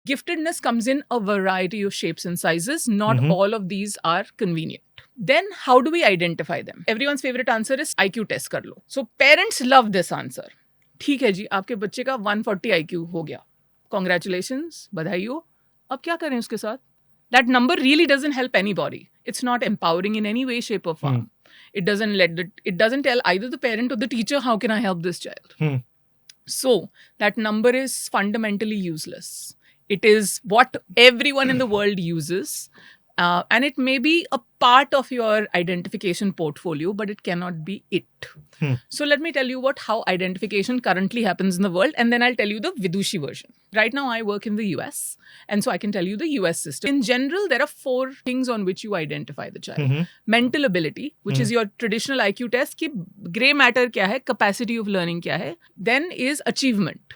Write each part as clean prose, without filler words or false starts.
Giftedness comes in a variety of shapes and sizes. Not all of these are convenient. Then how do we identify them? Everyone's favorite answer is IQ test कर लो. So parents love this answer. ठीक है जी, आपके बच्चे का 140 IQ हो गया. Congratulations, बधाई हो. अब क्या करें उसके साथ? That number really doesn't help anybody. It's not empowering in any way, shape or form. It doesn't tell either the parent or the teacher, how can I help this child? So that number is fundamentally useless. It is what everyone in the world uses. And it may be a part of your identification portfolio, but it cannot be it. So let me tell you how identification currently happens in the world, and then I'll tell you the Vidushi version. Right now, I work in the US, and so I can tell you the US system. In general, there are 4 things on which you identify the child. Mental ability, which is your traditional IQ test, ki gray matter kya hai, capacity of learning kya hai. Then is achievement.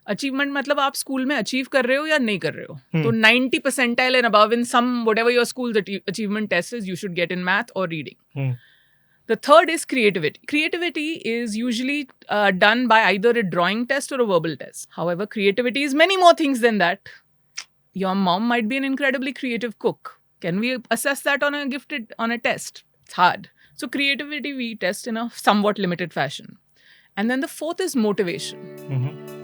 Achievement मतलब आप school में achieve कर रहे हो या नहीं कर रहे हो. तो 90 percentile and above in some whatever your school's achievement test is, you should get in math or reading. The third is creativity. Creativity is usually done by either a drawing test or a verbal test. However, creativity is many more things than that. Your mom might be an incredibly creative cook. Can we assess that on a test? It's hard. So creativity we test in a somewhat limited fashion. And then the fourth is motivation.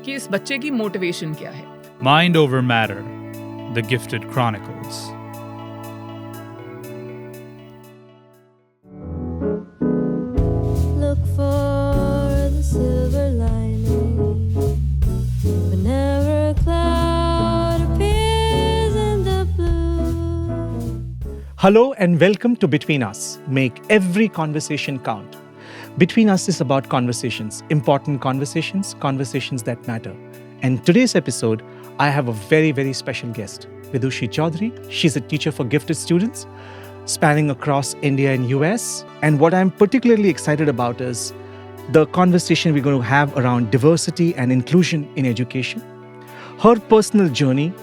कि इस बच्चे की motivation क्या है? Mind over Matter, The Gifted Chronicles. Look for the silver lining whenever a cloud appears in the blue. Hello and welcome to Between Us. Make every conversation count. Between Us is about conversations, important conversations, conversations that matter. And today's episode, I have a very, very special guest, Vidushi Chaudhary. She's a teacher for gifted students, spanning across India and US. And what I'm particularly excited about is the conversation we're going to have around diversity and inclusion in education, her personal journey,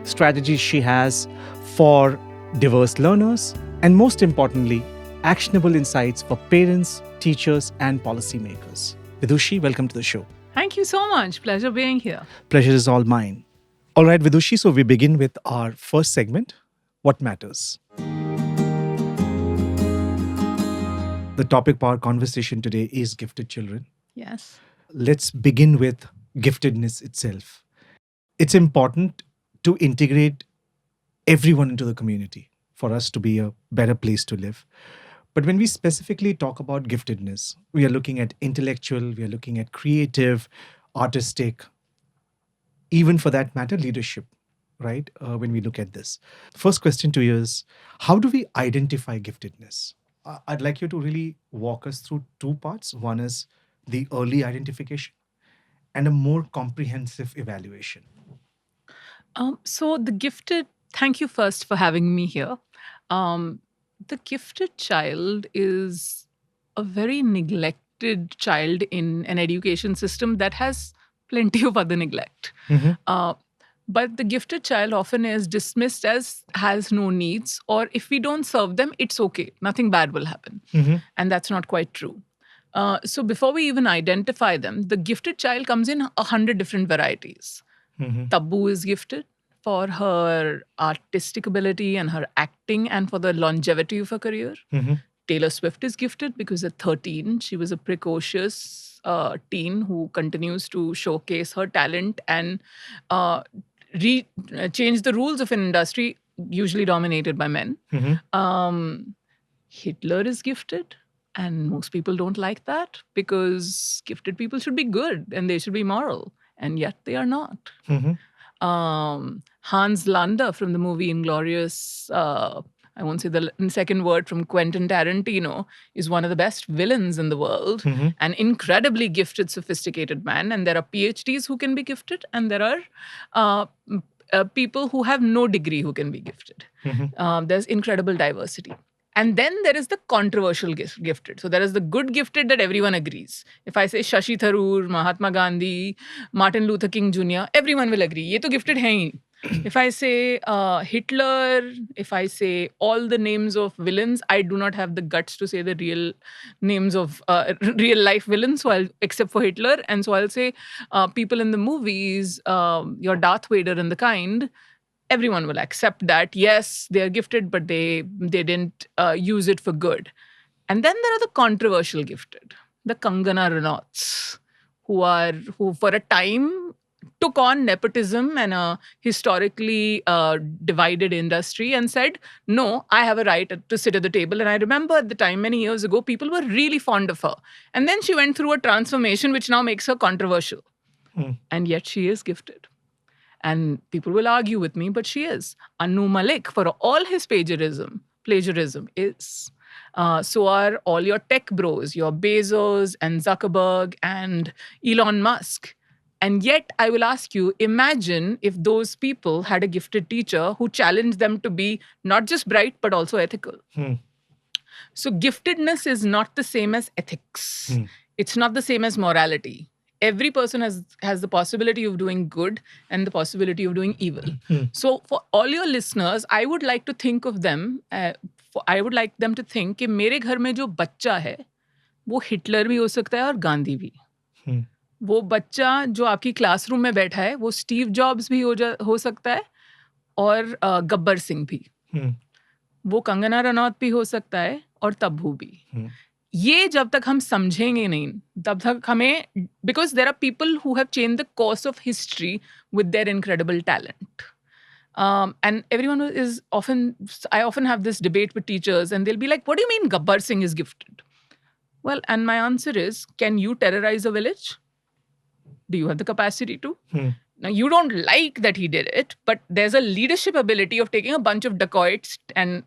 strategies she has for diverse learners, and most importantly, actionable insights for parents, teachers, and policymakers. Vidushi, welcome to the show. Thank you so much. Pleasure being here. Pleasure is all mine. All right, Vidushi, so we begin with our first segment, What Matters? The topic of our conversation today is gifted children. Yes. Let's begin with giftedness itself. It's important to integrate everyone into the community for us to be a better place to live. But when we specifically talk about giftedness, we are looking at intellectual, we are looking at creative, artistic, even for that matter, leadership, right? When we look at this. First question to you is, how do we identify giftedness? I'd like you to really walk us through 2 parts. One is the early identification and a more comprehensive evaluation. So the gifted, thank you first for having me here. The gifted child is a very neglected child in an education system that has plenty of other neglect. But the gifted child often is dismissed as has no needs, or if we don't serve them, it's okay. Nothing bad will happen. And that's not quite true. So before we even identify them, the gifted child comes in 100 different varieties. Taboo is gifted for her artistic ability and her acting and for the longevity of her career. Taylor Swift is gifted because at 13, she was a precocious teen who continues to showcase her talent and change the rules of an industry usually dominated by men. Hitler is gifted, and most people don't like that because gifted people should be good and they should be moral, and yet they are not. Hans Landa from the movie Inglourious, I won't say the second word, from Quentin Tarantino, is one of the best villains in the world, an incredibly gifted, sophisticated man. And there are PhDs who can be gifted, and there are people who have no degree who can be gifted. There's incredible diversity. And then there is the controversial gifted. So there is the good gifted that everyone agrees. If I say Shashi Tharoor, Mahatma Gandhi, Martin Luther King Jr., everyone will agree. ये तो gifted हैं ही. If I say Hitler, if I say all the names of villains, I do not have the guts to say the real names of real life villains, except for Hitler. And so I'll say people in the movies, your Darth Vader and the kind. Everyone will accept that. Yes, they are gifted, but they didn't use it for good. And then there are the controversial gifted, the Kangana Ranauts, who for a time took on nepotism and a historically divided industry and said, no, I have a right to sit at the table. And I remember at the time, many years ago, people were really fond of her. And then she went through a transformation which now makes her controversial. And yet she is gifted. And people will argue with me, but she is. Anu Malik, for all his plagiarism is. So are all your tech bros, your Bezos and Zuckerberg and Elon Musk. And yet, I will ask you, imagine if those people had a gifted teacher who challenged them to be not just bright, but also ethical. So giftedness is not the same as ethics. It's not the same as morality. Every person has the possibility of doing good and the possibility of doing evil. So for all your listeners, I would like to think of them, I would like them to think कि मेरे घर में जो बच्चा है, वो Hitler भी हो सकता है और गांधी भी. वो बच्चा जो आपकी क्लासरूम में बैठा है, वो स्टीव जॉब्स भी हो सकता है और गब्बर सिंह भी. वो कंगना रनौत भी हो सकता है और तब्बू भी. ये जब तक हम समझेंगे नहीं, तब तक हमें, because there are people who have changed the course of history with their incredible talent. And everyone I often have this debate with teachers and they'll be like, what do you mean Gabbar Singh is gifted? Well, and my answer is, can you terrorize a village? Do you have the capacity to? Now, you don't like that he did it, but there's a leadership ability of taking a bunch of dacoits and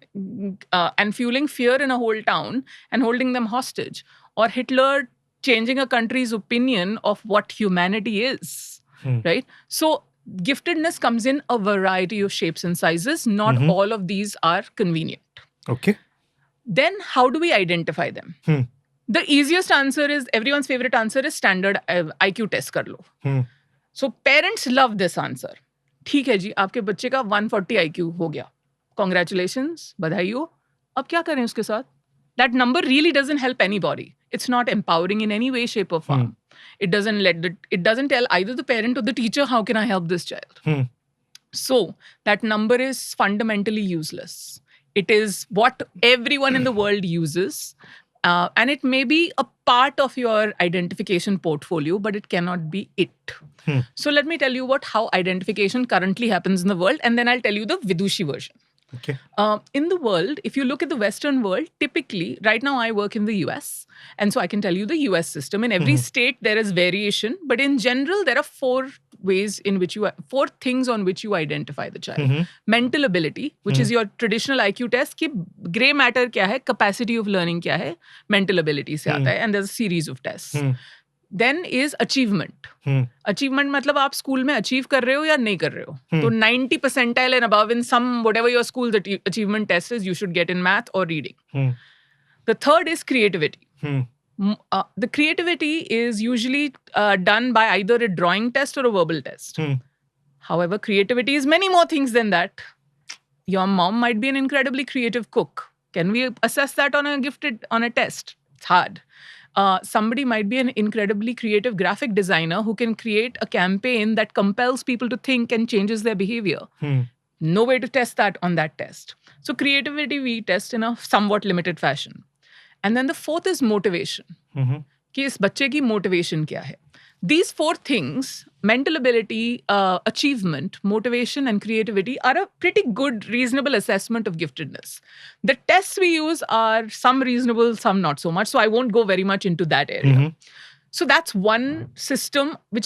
fueling fear in a whole town and holding them hostage. Or Hitler changing a country's opinion of what humanity is, right? So giftedness comes in a variety of shapes and sizes. Not all of these are convenient. Okay. Then how do we identify them? The easiest answer is, everyone's favorite answer is standard IQ test kar lo. So parents love this answer. ठीक है जी, आपके बच्चे का 140 IQ हो गया. Congratulations, बधाई हो. अब क्या करें उसके साथ? That number really doesn't help anybody. It's not empowering in any way, shape or form. It doesn't tell either the parent or the teacher, how can I help this child? So that number is fundamentally useless. It is what everyone in the world uses. And it may be a part of your identification portfolio, but it cannot be it. So let me tell you how identification currently happens in the world, and then I'll tell you the Vidushi version. Okay. In the world, if you look at the Western world, typically, right now I work in the US, and so I can tell you the US system. In every state, there is variation, but in general, there are four things on which you identify the child. Mental ability, which is your traditional IQ test, कि gray matter क्या है, capacity of learning क्या है, mental ability से आता है, and there's a series of tests. Then is achievement. Achievement मतलब आप स्कूल में अचीव कर रहे हो या नहीं कर रहे हो. तो 90 percentile and above in some, whatever your school's achievement test is, you should get in math or reading. The third is creativity. The creativity is usually done by either a drawing test or a verbal test. However, creativity is many more things than that. Your mom might be an incredibly creative cook. Can we assess that on a test? It's hard. Somebody might be an incredibly creative graphic designer who can create a campaign that compels people to think and changes their behavior. No way to test that on that test. So creativity we test in a somewhat limited fashion. And then the fourth is motivation. कि इस बच्चे की motivation क्या है? These four things, mental ability, achievement, motivation, and creativity, are a pretty good, reasonable assessment of giftedness. The tests we use are some reasonable, some not so much. So I won't go very much into that area. So that's one system which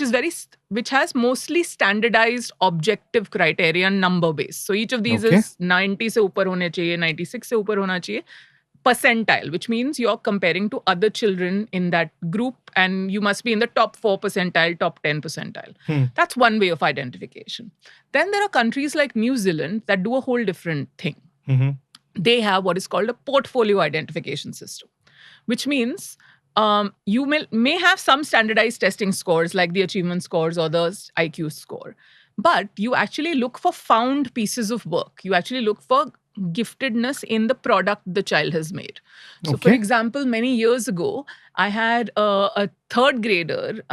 has mostly standardized objective criteria, number based. So each of these is 90 से ऊपर होने चाहिए, 96 से ऊपर होना चाहिए. Percentile, which means you're comparing to other children in that group and you must be in the top 4 percentile, top 10 percentile. That's one way of identification. Then there are countries like New Zealand that do a whole different thing. They have what is called a portfolio identification system, which means you may have some standardized testing scores like the achievement scores or the IQ score. But you actually look for found pieces of work. You actually look for giftedness in the product the child has made. So, for Okay. example, many years ago, I had a third grader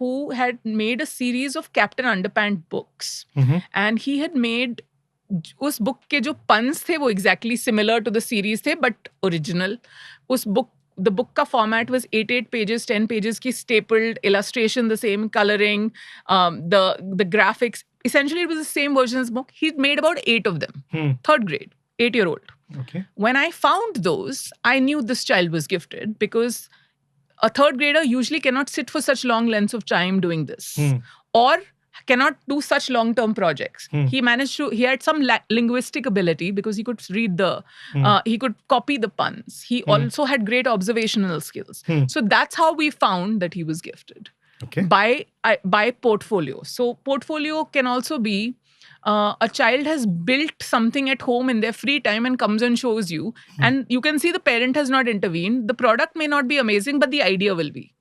who had made a series of Captain Underpants books. Mhm. And he had made उस book के जो puns थे वो exactly similar to the series थे but original. उस book the book का format was 8 pages, 10 pages की stapled, illustration the same, coloring, the graphics. Essentially, it was the same version as the book. He'd made about 8 of them. Third grade, 8-year-old. Okay. When I found those, I knew this child was gifted because a third grader usually cannot sit for such long lengths of time doing this or cannot do such long-term projects. He had some linguistic ability because he could read he could copy the puns. He also had great observational skills. So that's how we found that he was gifted. Okay. By portfolio. So portfolio can also be a child has built something at home in their free time and comes and shows you, and you can see the parent has not intervened. The product may not be amazing, but the idea will be.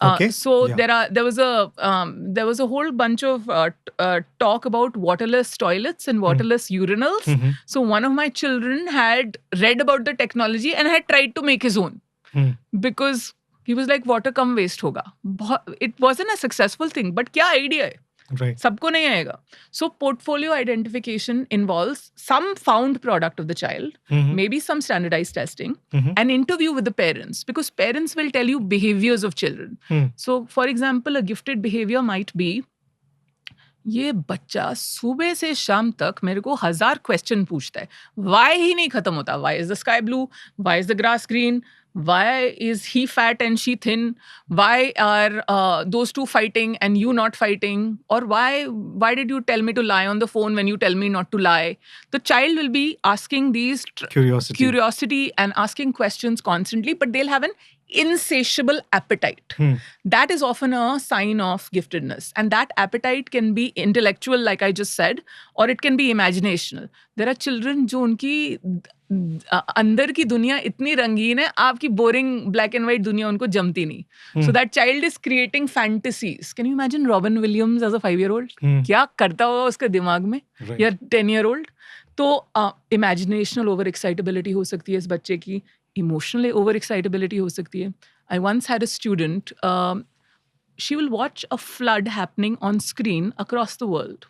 Okay. So Yeah. there was a whole bunch of talk about waterless toilets and waterless urinals. So one of my children had read about the technology and had tried to make his own because he was like, water come waste होगा. It wasn't a successful thing, but क्या idea है? Right. सबको नहीं आएगा. So portfolio identification involves some found product of the child, maybe some standardized testing, an interview with the parents, because parents will tell you behaviors of children. So for example, a gifted behavior might be, ये बच्चा सुबह से शाम तक मेरे को 1000 question पूछता है. Why ही नहीं खत्म होता? Why is the sky blue? Why is the grass green? Why is he fat and she thin? Why are those two fighting and you not fighting? Or why did you tell me to lie on the phone when you tell me not to lie? The child will be asking these curiosity and asking questions constantly, but they'll have an insatiable appetite. That is often a sign of giftedness. And that appetite can be intellectual, like I just said, or it can be imaginational. There are children जो उनकी अंदर की दुनिया इतनी रंगीन है, आपकी boring black and white दुनिया उनको जमती नहीं. So that child is creating fantasies. Can you imagine Robin Williams as a 5-year-old? क्या करता होगा उसके दिमाग में? या 10-year-old? तो imaginational over excitability हो सकती है इस बच्चे की. Emotionally over excitability हो सकती है. I once had a student, she will watch a flood happening on screen across the world.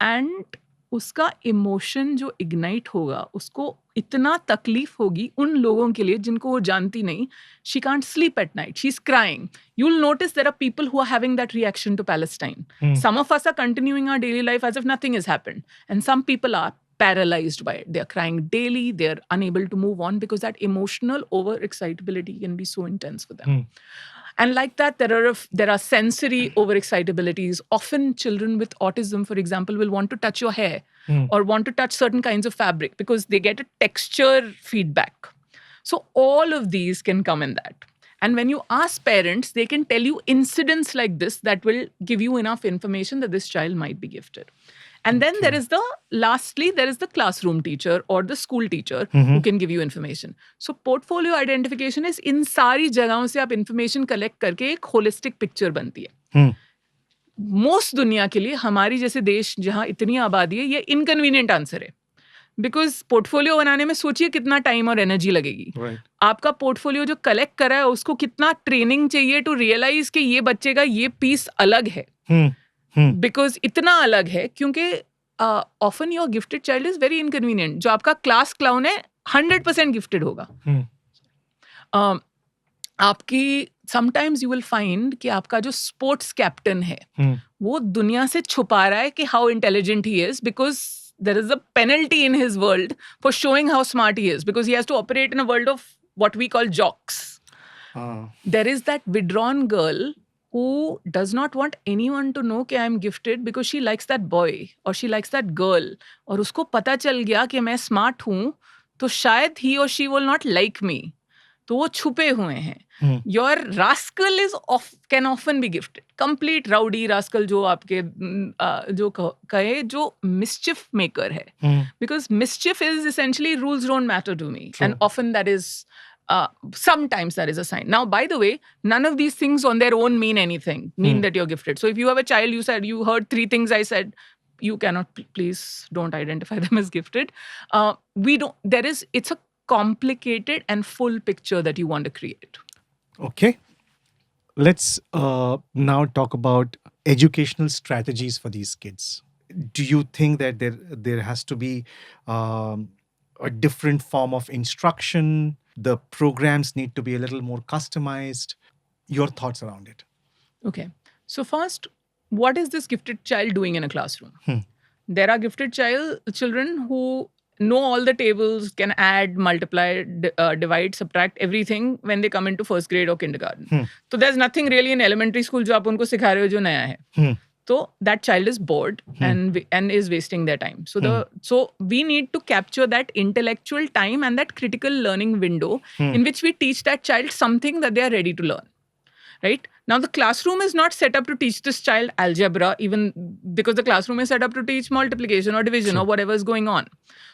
And उसका emotion जो ignite होगा, उसको इतना तकलीफ होगी उन लोगों के लिए जिनको वो जानती नहीं. She can't sleep at night. She's crying. You'll notice there are people who are having that reaction to Palestine. Some of us are continuing our daily life as if nothing has happened. And some people are paralyzed by it. They're crying daily. They're unable to move on because that emotional overexcitability can be so intense for them. And like that, there are sensory overexcitabilities. Often children with autism, for example, will want to touch your hair or want to touch certain kinds of fabric because they get a texture feedback. So all of these can come in that. And when you ask parents, they can tell you incidents like this that will give you enough information that this child might be gifted. And then there is the classroom teacher or the school teacher who can give you information. So portfolio identification is इन सारी जगहों से आप information collect करके एक holistic picture बनती है. Most दुनिया के लिए हमारी जैसे देश जहाँ इतनी आबादी है, ये inconvenient answer है. Because portfolio बनाने में सोचिए कितना time और energy लगेगी. Right. आपका portfolio जो collect करा है उसको कितना training चाहिए to realize कि ये बच्चे का ये piece अलग है. Because इतना अलग है क्योंकि often your gifted child is very inconvenient. जो आपका class clown है 100% gifted होगा. आपकी sometimes you will find कि आपका जो sports captain है वो दुनिया से छुपा रहा है कि how intelligent he is because there is a penalty in his world for showing how smart he is because he has to operate in a world of what we call jocks. There is that withdrawn girl who does not want anyone to know कि I am gifted because she likes that boy or she likes that girl और उसको पता चल गया कि मैं smart हूँ तो शायद he or she will not like me. तो वो छुपे हुए हैं. Your rascal can often be gifted. Complete rowdy rascal जो आपके जो कहे जो mischief maker है. Because mischief is essentially rules don't matter to me. True. And often that is Sometimes that is a sign. Now, by the way, none of these things on their own mean anything, mean that you're gifted. So if you have a child, you heard 3 things I said, you cannot, please don't identify them as gifted. It's a complicated and full picture that you want to create. Okay. Let's now talk about educational strategies for these kids. Do you think that there has to be a different form of instruction? The programs need to be a little more customized. Your thoughts around it? Okay. So first, what is this gifted child doing in a classroom? There are gifted children who know all the tables, can add, multiply, divide, subtract, everything when they come into first grade or kindergarten. So there's nothing really in elementary school जो आप उनको सिखा रहे हो जो नया है. So that child is bored and is wasting their time. So we need to capture that intellectual time and that critical learning window in which we teach that child something that they are ready to learn. Right? Now, the classroom is not set up to teach this child algebra, even because the classroom is set up to teach multiplication or division or whatever is going on.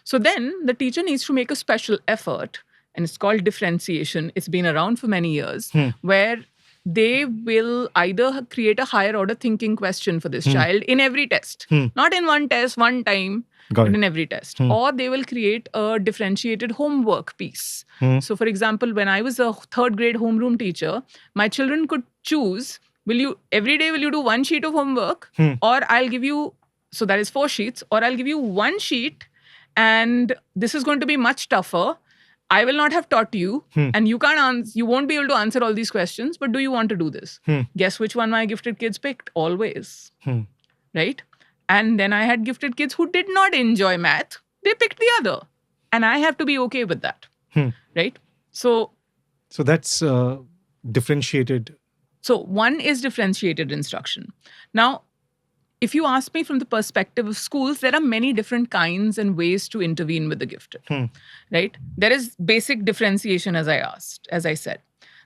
So then the teacher needs to make a special effort, and it's called differentiation. It's been around for many years, where they will either create a higher order thinking question for this child in every test, not in one test, one time, but in every test. Or they will create a differentiated homework piece. So, for example, when I was a 3rd grade homeroom teacher, my children could choose, every day will you do 1 sheet of homework, or I'll give you, so that is 4 sheets, or I'll give you 1 sheet and this is going to be much tougher. I will not have taught you, and you won't be able to answer all these questions, but do you want to do this? Guess which one my gifted kids picked? Always. Right? And then I had gifted kids who did not enjoy math. They picked the other. And I have to be okay with that. Right? So that's differentiated. So one is differentiated instruction. Now, if you ask me from the perspective of schools, there are many different kinds and ways to intervene with the gifted, right? There is basic differentiation, as I said.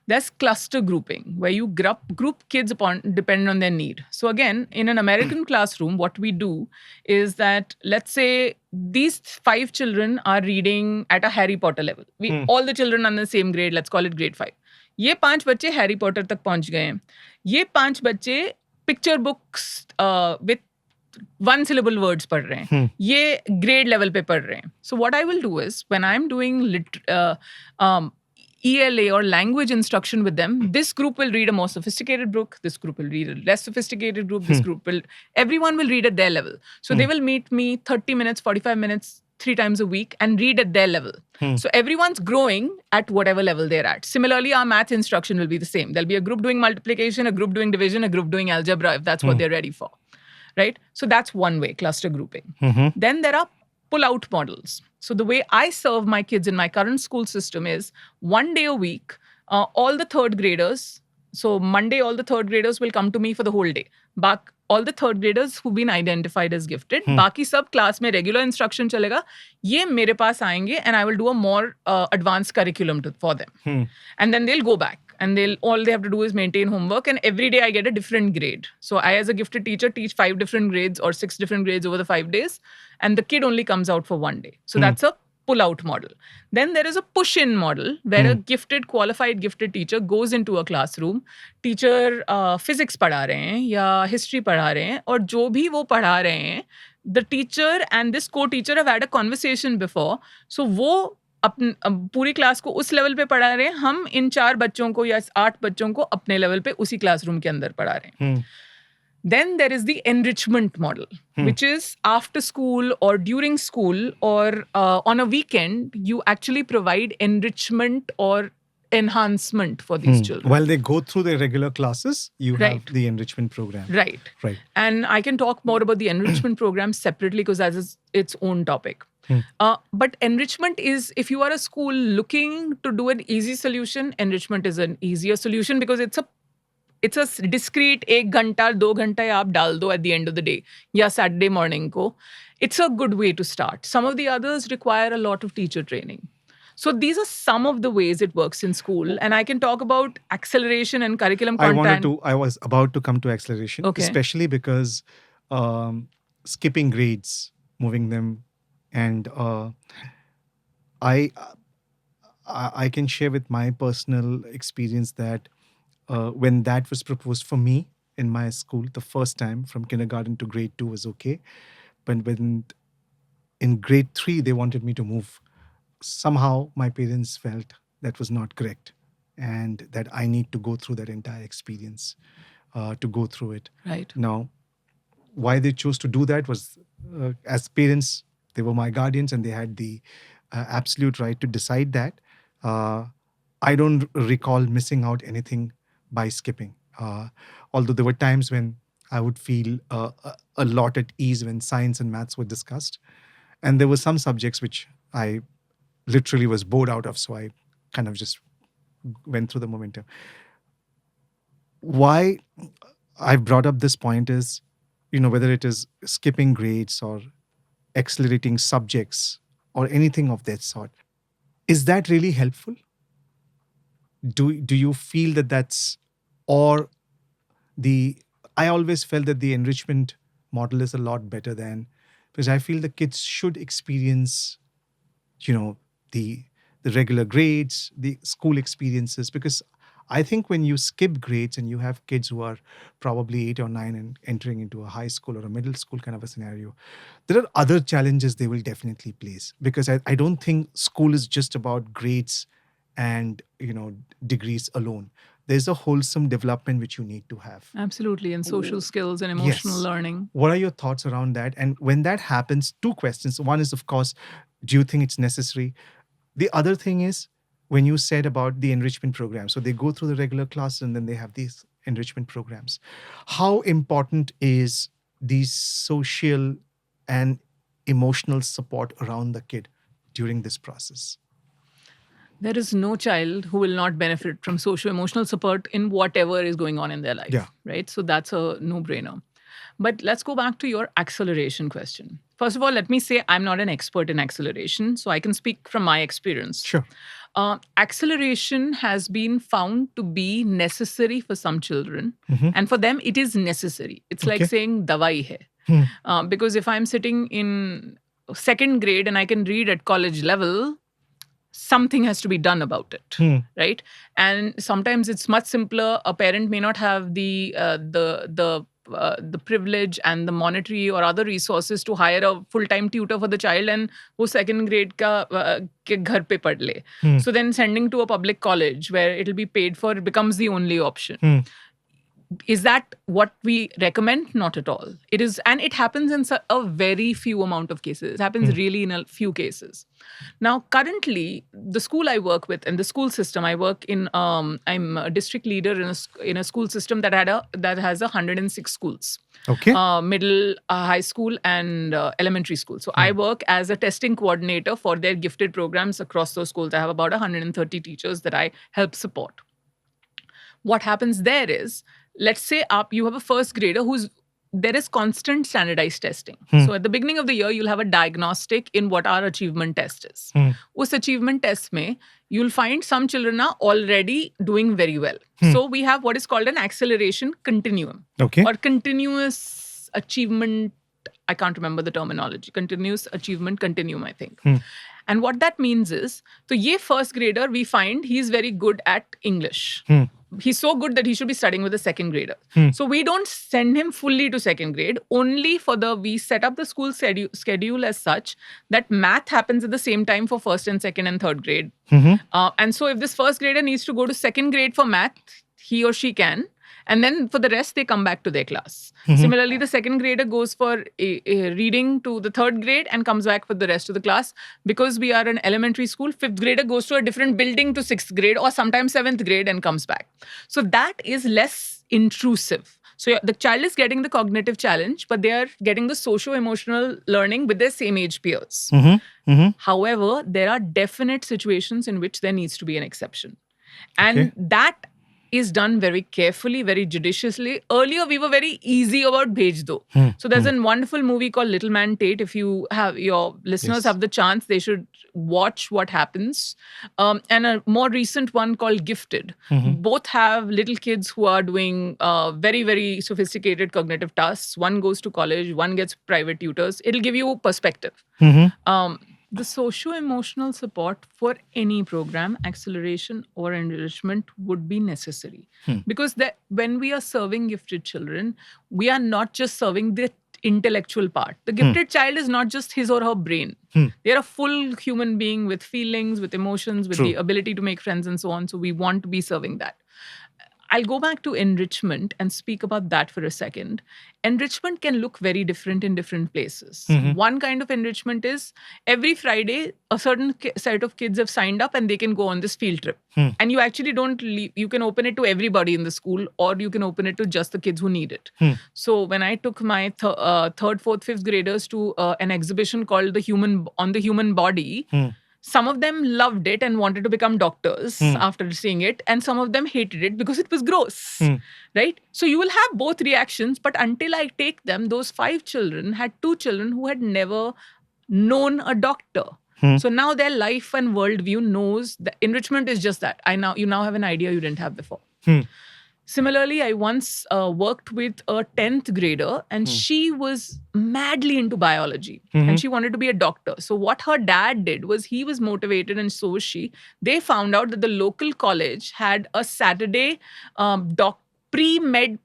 There's cluster grouping, where you group kids depending on their need. So again, in an American classroom, what we do is that, let's say these 5 children are reading at a Harry Potter level. All the children are in the same grade, let's call it grade 5. ये 5 बच्चे Harry Potter तक पहुंच गए हैं. ये 5 बच्चे picture books with 1 syllable words पढ़ रहे हैं. ये ग्रेड लेवल पे पढ़ रहे हैं. So what I will do is, when I'm doing ELA or language instruction with them, this group will read a more sophisticated book, this group will read a less sophisticated group, everyone will read at their level. So they will meet me 30 minutes, 45 minutes, 3 times a week and read at their level. So everyone's growing at whatever level they're at. Similarly, our math instruction will be the same. There'll be a group doing multiplication, a group doing division, a group doing algebra, if that's what they're ready for. Right? So that's one way, cluster grouping. Then there are pull-out models. So the way I serve my kids in my current school system is 1 day a week, all the 3rd graders. So Monday, all the 3rd graders will come to me for the whole day. All the 3rd graders who've been identified as gifted. बाकी सब class में regular instruction चलेगा. ये मेरे पास आएंगे and I will do a more advanced curriculum for them. And then they'll go back. And all they have to do is maintain homework. And every day I get a different grade. So I, as a gifted teacher, teach 5 different grades or 6 different grades over the 5 days. And the kid only comes out for 1 day. So that's a pull-out model. Then there is a push-in model where a qualified gifted teacher goes into a classroom. Teacher physics पढ़ा रहे हैं या history पढ़ा रहे हैं और जो भी वो पढ़ा रहे हैं, the teacher and this co-teacher have had a conversation before. So वो पूरी क्लास को उस लेवल पे पढ़ा रहे हैं, हम इन 4 बच्चों को या 8 बच्चों को अपने लेवल पे उसी क्लासरूम के अंदर पढ़ा रहे हैं. Then there is the enrichment model, which is after school or during school or on a weekend, you actually provide enrichment or enhancement for these children. While they go through their regular classes, you have the enrichment program. Right. And I can talk more about the enrichment program separately because that is its own topic. But enrichment is, if you are a school looking to do an easy solution, enrichment is an easier solution because it's a discrete 1 घंटा 2 घंटा आप डाल दो at the end of the day या Saturday morning को. It's a good way to start. Some of the others require a lot of teacher training. So these are some of the ways it works in school. And I can talk about acceleration and curriculum content. I was about to come to acceleration, especially because skipping grades, moving them. And I can share with my personal experience that when that was proposed for me in my school, the first time from kindergarten to grade 2 was okay. But when in grade 3, they wanted me to move, somehow my parents felt that was not correct and that I need to go through that entire experience to go through it. Right. Now, why they chose to do that was as parents, they were my guardians and they had the absolute right to decide that. I don't recall missing out anything by skipping. Although there were times when I would feel a lot at ease when science and maths were discussed. And there were some subjects which I literally was bored out of. So I kind of just went through the momentum. Why I've brought up this point is, whether it is skipping grades or accelerating subjects or anything of that sort, is that really helpful? Do you feel that that's, or I always felt that the enrichment model is a lot better than, because I feel the kids should experience, the regular grades, the school experiences, because I think when you skip grades and you have kids who are probably 8 or 9 and entering into a high school or a middle school kind of a scenario, there are other challenges they will definitely place, because I don't think school is just about grades and, degrees alone. There's a wholesome development which you need to have. Absolutely. And social skills and emotional Yes. learning. What are your thoughts around that? And when that happens, 2 questions. One is, of course, do you think it's necessary? The other thing is, when you said about the enrichment program, so they go through the regular class and then they have these enrichment programs. How important is the social and emotional support around the kid during this process? There is no child who will not benefit from socio-emotional support in whatever is going on in their life. Yeah. Right? So that's a no-brainer. But let's go back to your acceleration question. First of all, let me say I'm not an expert in acceleration, so I can speak from my experience. Sure. Acceleration has been found to be necessary for some children. And for them, it is necessary. It's like Okay. saying dawai hai. Because if I'm sitting in 2nd grade and I can read at college level, something has to be done about it, right? And sometimes it's much simpler. A parent may not have the privilege and the monetary or other resources to hire a full-time tutor for the child, and wo 2nd grade ka ke ghar pe pad le. So then sending to a public college where it'll be paid for, it becomes the only option. Is that what we recommend? Not at all. It is, and it happens in a very few amount of cases. It happens really in a few cases. Now, currently, the school I work with and the school system I work in, I'm a district leader in a school system that has 106 schools. Okay. Middle, high school, and elementary school. So I work as a testing coordinator for their gifted programs across those schools. I have about 130 teachers that I help support. What happens there is, let's say you have a 1st grader there is constant standardized testing. So at the beginning of the year, you'll have a diagnostic in what our achievement test is. Us achievement test mein, you'll find some children are already doing very well. So we have what is called an acceleration continuum. Okay. Or continuous achievement, I can't remember the terminology, continuous achievement continuum, I think. And what that means is, so ye 1st grader, we find he's very good at English. He's so good that he should be studying with a 2nd grader. So we don't send him fully to 2nd grade, only we set up the school schedule as such that math happens at the same time for 1st and 2nd and 3rd grade. And so if this 1st grader needs to go to 2nd grade for math, he or she can. And then for the rest, they come back to their class. Similarly, the 2nd grader goes for a reading to the 3rd grade and comes back for the rest of the class. Because we are an elementary school, 5th grader goes to a different building to 6th grade or sometimes 7th grade and comes back. So that is less intrusive. So the child is getting the cognitive challenge, but they are getting the socio-emotional learning with their same age peers. However, there are definite situations in which there needs to be an exception. And that is done very carefully, very judiciously. Earlier, we were very easy about bhej do. So there's a wonderful movie called Little Man Tate. If you have your listeners have the chance, they should watch what happens. And a more recent one called Gifted. Both have little kids who are doing very, very sophisticated cognitive tasks. One goes to college, one gets private tutors. It'll give you perspective. The socio-emotional support for any program, acceleration or enrichment, would be necessary. Because when we are serving gifted children, we are not just serving the intellectual part. The gifted child is not just his or her brain. They are a full human being with feelings, with emotions, with True. the ability to make friends and so on. So we want to be serving that. I'll go back to enrichment and speak about that for a second. Enrichment can look very different in different places. One kind of enrichment is every Friday, a certain set of kids have signed up and they can go on this field trip. And you actually don't leave, you can open it to everybody in the school, or you can open it to just the kids who need it. So when I took my third, fourth, fifth graders to an exhibition called the Human Body, some of them loved it and wanted to become doctors after seeing it, and some of them hated it because it was gross, right? So you will have both reactions, but until I take them, those 5 children had 2 children who had never known a doctor. So now their life and worldview knows that enrichment is just that. You now have an idea you didn't have before. Similarly, I once worked with a 10th grader, and she was madly into biology and she wanted to be a doctor. So what her dad did was, he was motivated and so was she. They found out that the local college had a Saturday pre-med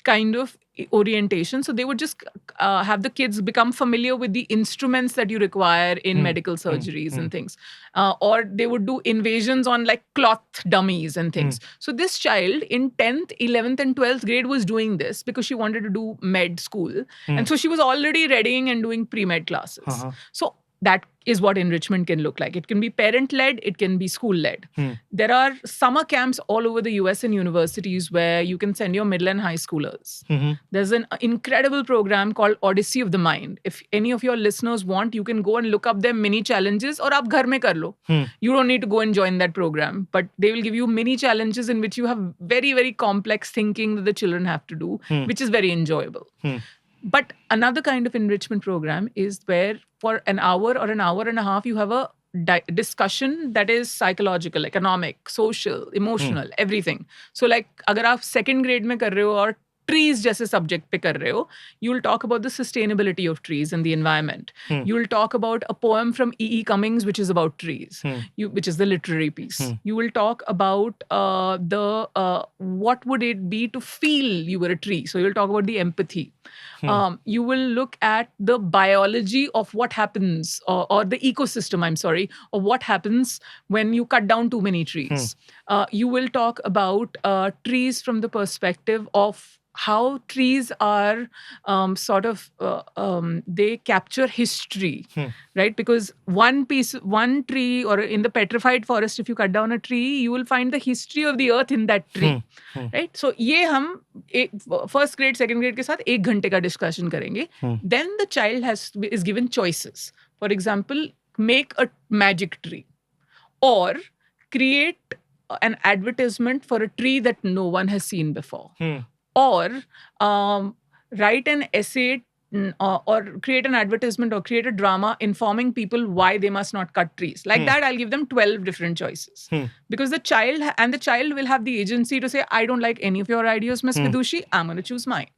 kind of orientation. So they would just have the kids become familiar with the instruments that you require in medical surgeries and things. Or they would do invasions on like cloth dummies and things. So this child in 10th, 11th and 12th grade was doing this because she wanted to do med school. And so she was already readying and doing pre-med classes. So that is what enrichment can look like. It can be parent-led, it can be school-led. There are summer camps all over the US and universities where you can send your middle and high schoolers. There's an incredible program called Odyssey of the Mind. If any of your listeners want, you can go and look up their mini challenges, or aap ghar mein kar lo. You don't need to go and join that program, but they will give you mini challenges in which you have very, very complex thinking that the children have to do, which is very enjoyable. But another kind of enrichment program is where for an hour or an hour and a half, you have a discussion that is psychological, economic, social, emotional, everything. So like, agar aap second grade mein kar rahe ho aur trees जैसे subject पे कर रहे हो, you will talk about the sustainability of trees and the environment. You will talk about a poem from E.E. Cummings, which is about trees, which is the literary piece. You will talk about what would it be to feel you were a tree. So you will talk about the empathy. You will look at the biology of what happens, or the ecosystem, of what happens when you cut down too many trees. You will talk about trees from the perspective of how trees are they capture history, right? Because one tree, or in the petrified forest, if you cut down a tree, you will find the history of the earth in that tree, right? So ये हम first grade, second grade के साथ 1 घंटे का discussion करेंगे. Then the child is given choices. For example, make a magic tree, or create an advertisement for a tree that no one has seen before. Or write an essay or create an advertisement or create a drama informing people why they must not cut trees. Like that, I'll give them 12 different choices. Because the child will have the agency to say, I don't like any of your ideas, Ms. Vidushi, I'm going to choose mine.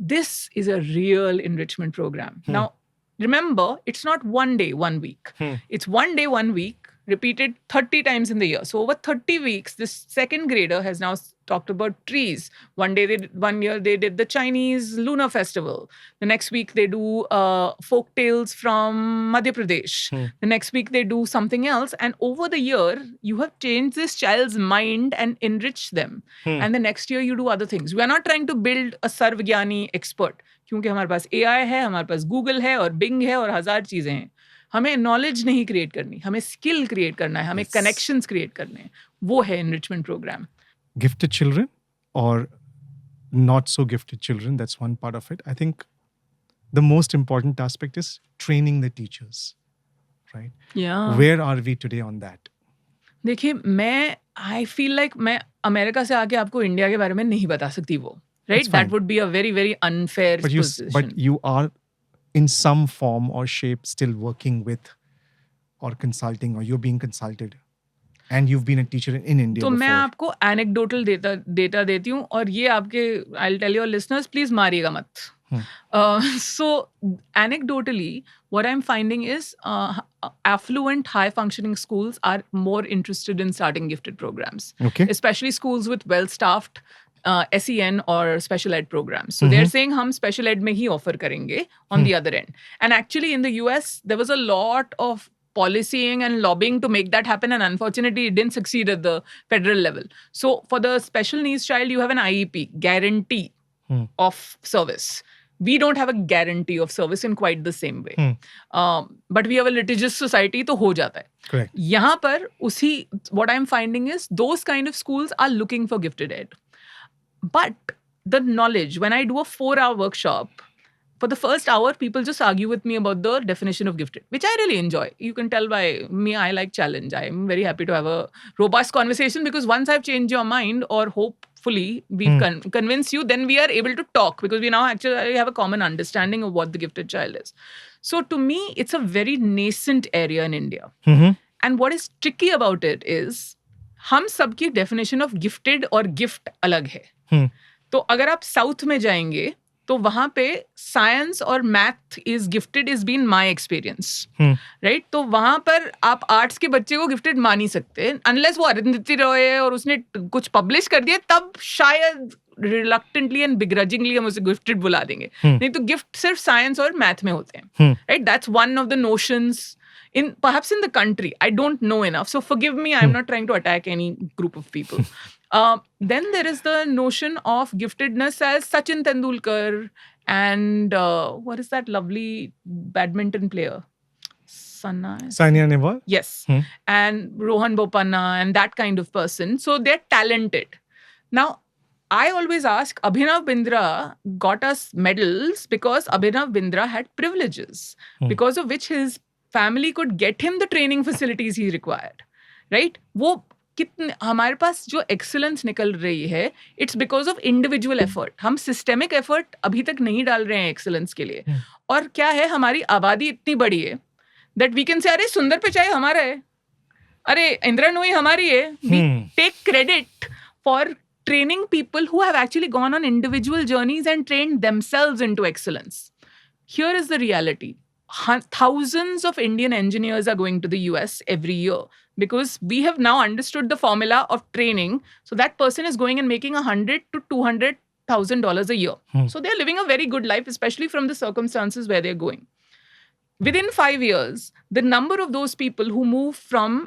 This is a real enrichment program. Now, remember, it's not 1 day, 1 week. It's 1 day, 1 week, repeated 30 times in the year. So over 30 weeks, this second grader has now talked about trees. 1 year they did the Chinese Lunar Festival. The next week they do folk tales from Madhya Pradesh. The next week they do something else. And over the year, you have changed this child's mind and enriched them. And the next year you do other things. We are not trying to build a सर्वज्ञानी expert. क्योंकि हमारे पास AI है, हमारे पास Google है और Bing है और 1000 चीजें हैं. हमें नॉलेज नहीं क्रिएट करनी, हमें स्किल क्रिएट करना है, हमें कनेक्शंस क्रिएट करने हैं. वो है enrichment program. Gifted children or not so gifted children, that's one part of it. I think the most important aspect is training the teachers, right? Yeah. Where are we today on that? देखिए, I feel like मैं America से आके आपको India के बारे में नहीं बता सकती वो, right? That would be a very, very unfair position. But you are in some form or shape still working with or consulting, or you're being consulted. And you've been a teacher in India तो before. मैं आपको anecdotal data देती हूँ, और ये आपके, I'll tell your listeners, please मारिएगा मत. So anecdotally, what I'm finding is affluent, high-functioning schools are more interested in starting gifted programs, Okay. especially schools with well-staffed SEN or special ed programs. So they're saying hum special ed mein hi offer karenge on the other end. And actually in the US, there was a lot of policying and lobbying to make that happen. And unfortunately, it didn't succeed at the federal level. So for the special needs child, you have an IEP, guarantee of service. We don't have a guarantee of service in quite the same way. But we have a litigious society, तो हो जाता है. Correct. यहाँ पर उसी, what I'm finding is those kind of schools are looking for gifted ed. But the knowledge, when I do a 4-hour workshop, for the first hour, people just argue with me about the definition of gifted, which I really enjoy. You can tell by me, I like challenge. I'm very happy to have a robust conversation because once I've changed your mind or hopefully we've convinced you, then we are able to talk because we now actually have a common understanding of what the gifted child is. So to me, it's a very nascent area in India. And what is tricky about it is, हम सबकी definition of gifted और gift अलग है. तो अगर आप south में जाएंगे तो वहां पे साइंस और math is gifted is been my experience, right. तो वहां पर आप आर्ट्स के बच्चे को गिफ्टेड मान ही सकते हैं अनलेस वो अरुंधति रॉय है और उसने कुछ पब्लिश कर दिया, तब शायद रिलक्टेंटली एंड बिग्रजिंगली हम उसे गिफ्टेड बुला देंगे. नहीं तो गिफ्ट सिर्फ साइंस और मैथ में होते हैं, right. That's one of the notions in perhaps in the country. I don't know enough, so forgive me. I'm not trying to attack any group of people. Then there is the notion of giftedness as Sachin Tendulkar and what is that lovely badminton player? Sania Nehwal? Yes. And Rohan Bopanna and that kind of person. So they're talented. Now, I always ask, Abhinav Bindra got us medals because Abhinav Bindra had privileges, because of which his family could get him the training facilities he required, right? वो कितने हमारे पास जो excellence निकल रही है, it's because of individual effort. हम systemic effort अभी तक नहीं डाल रहे हैं excellence के लिए. और क्या है, हमारी आबादी इतनी बड़ी है that we can say, अरे सुंदर पिचाई हमारा है, अरे इंदिरा नोई हमारी है. We take credit for training people who have actually gone on individual journeys and trained themselves into excellence. Here is the reality. Thousands of Indian engineers are going to the US every year because we have now understood the formula of training. So that person is going and making $100,000 to $200,000 a year. So they're living a very good life, especially from the circumstances where they're going. Within 5 years, the number of those people who move from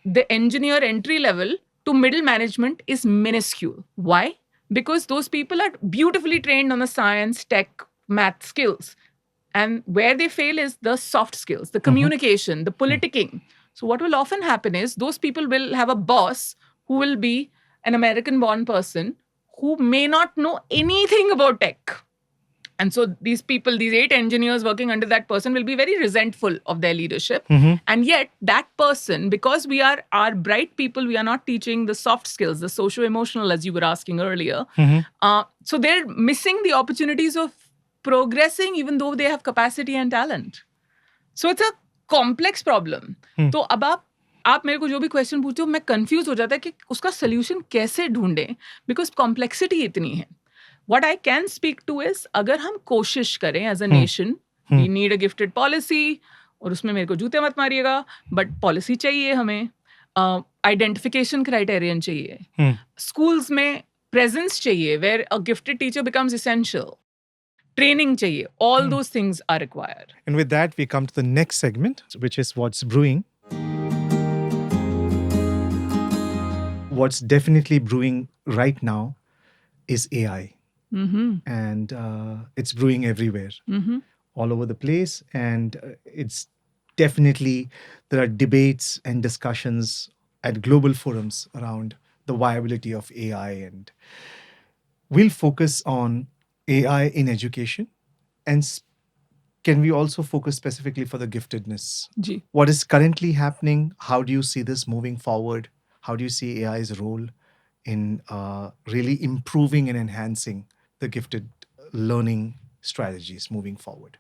the engineer entry level to middle management is minuscule. Why? Because those people are beautifully trained on the science, tech, math skills. And where they fail is the soft skills, the communication, the politicking. So what will often happen is those people will have a boss who will be an American-born person who may not know anything about tech. And so these people, these 8 engineers working under that person will be very resentful of their leadership. And yet that person, because we are bright people, we are not teaching the soft skills, the socio-emotional, as you were asking earlier. So they're missing the opportunities of progressing even though they have capacity and talent. So it's a complex problem. तो अब आप मेरे को जो भी question पूछते हो, मैं कंफ्यूज हो जाता है कि उसका सोल्यूशन कैसे ढूंढें, बिकॉज कॉम्प्लेक्सिटी इतनी है. What I can speak to is, अगर हम कोशिश करें as a nation, we need a gifted policy, और उसमें मेरे को जूते मत मारिएगा, बट पॉलिसी चाहिए हमें, आइडेंटिफिकेशन क्राइटेरियन चाहिए, स्कूल्स में प्रेजेंस चाहिए where a gifted teacher becomes essential, training chahiye. All those things are required. And with that, we come to the next segment, which is what's brewing. What's definitely brewing right now is AI. And it's brewing everywhere, all over the place. And it's definitely, there are debates and discussions at global forums around the viability of AI. And we'll focus on AI in education, and can we also focus specifically for the giftedness? Ji. What is currently happening? How do you see this moving forward? How do you see AI's role in really improving and enhancing the gifted learning strategies moving forward?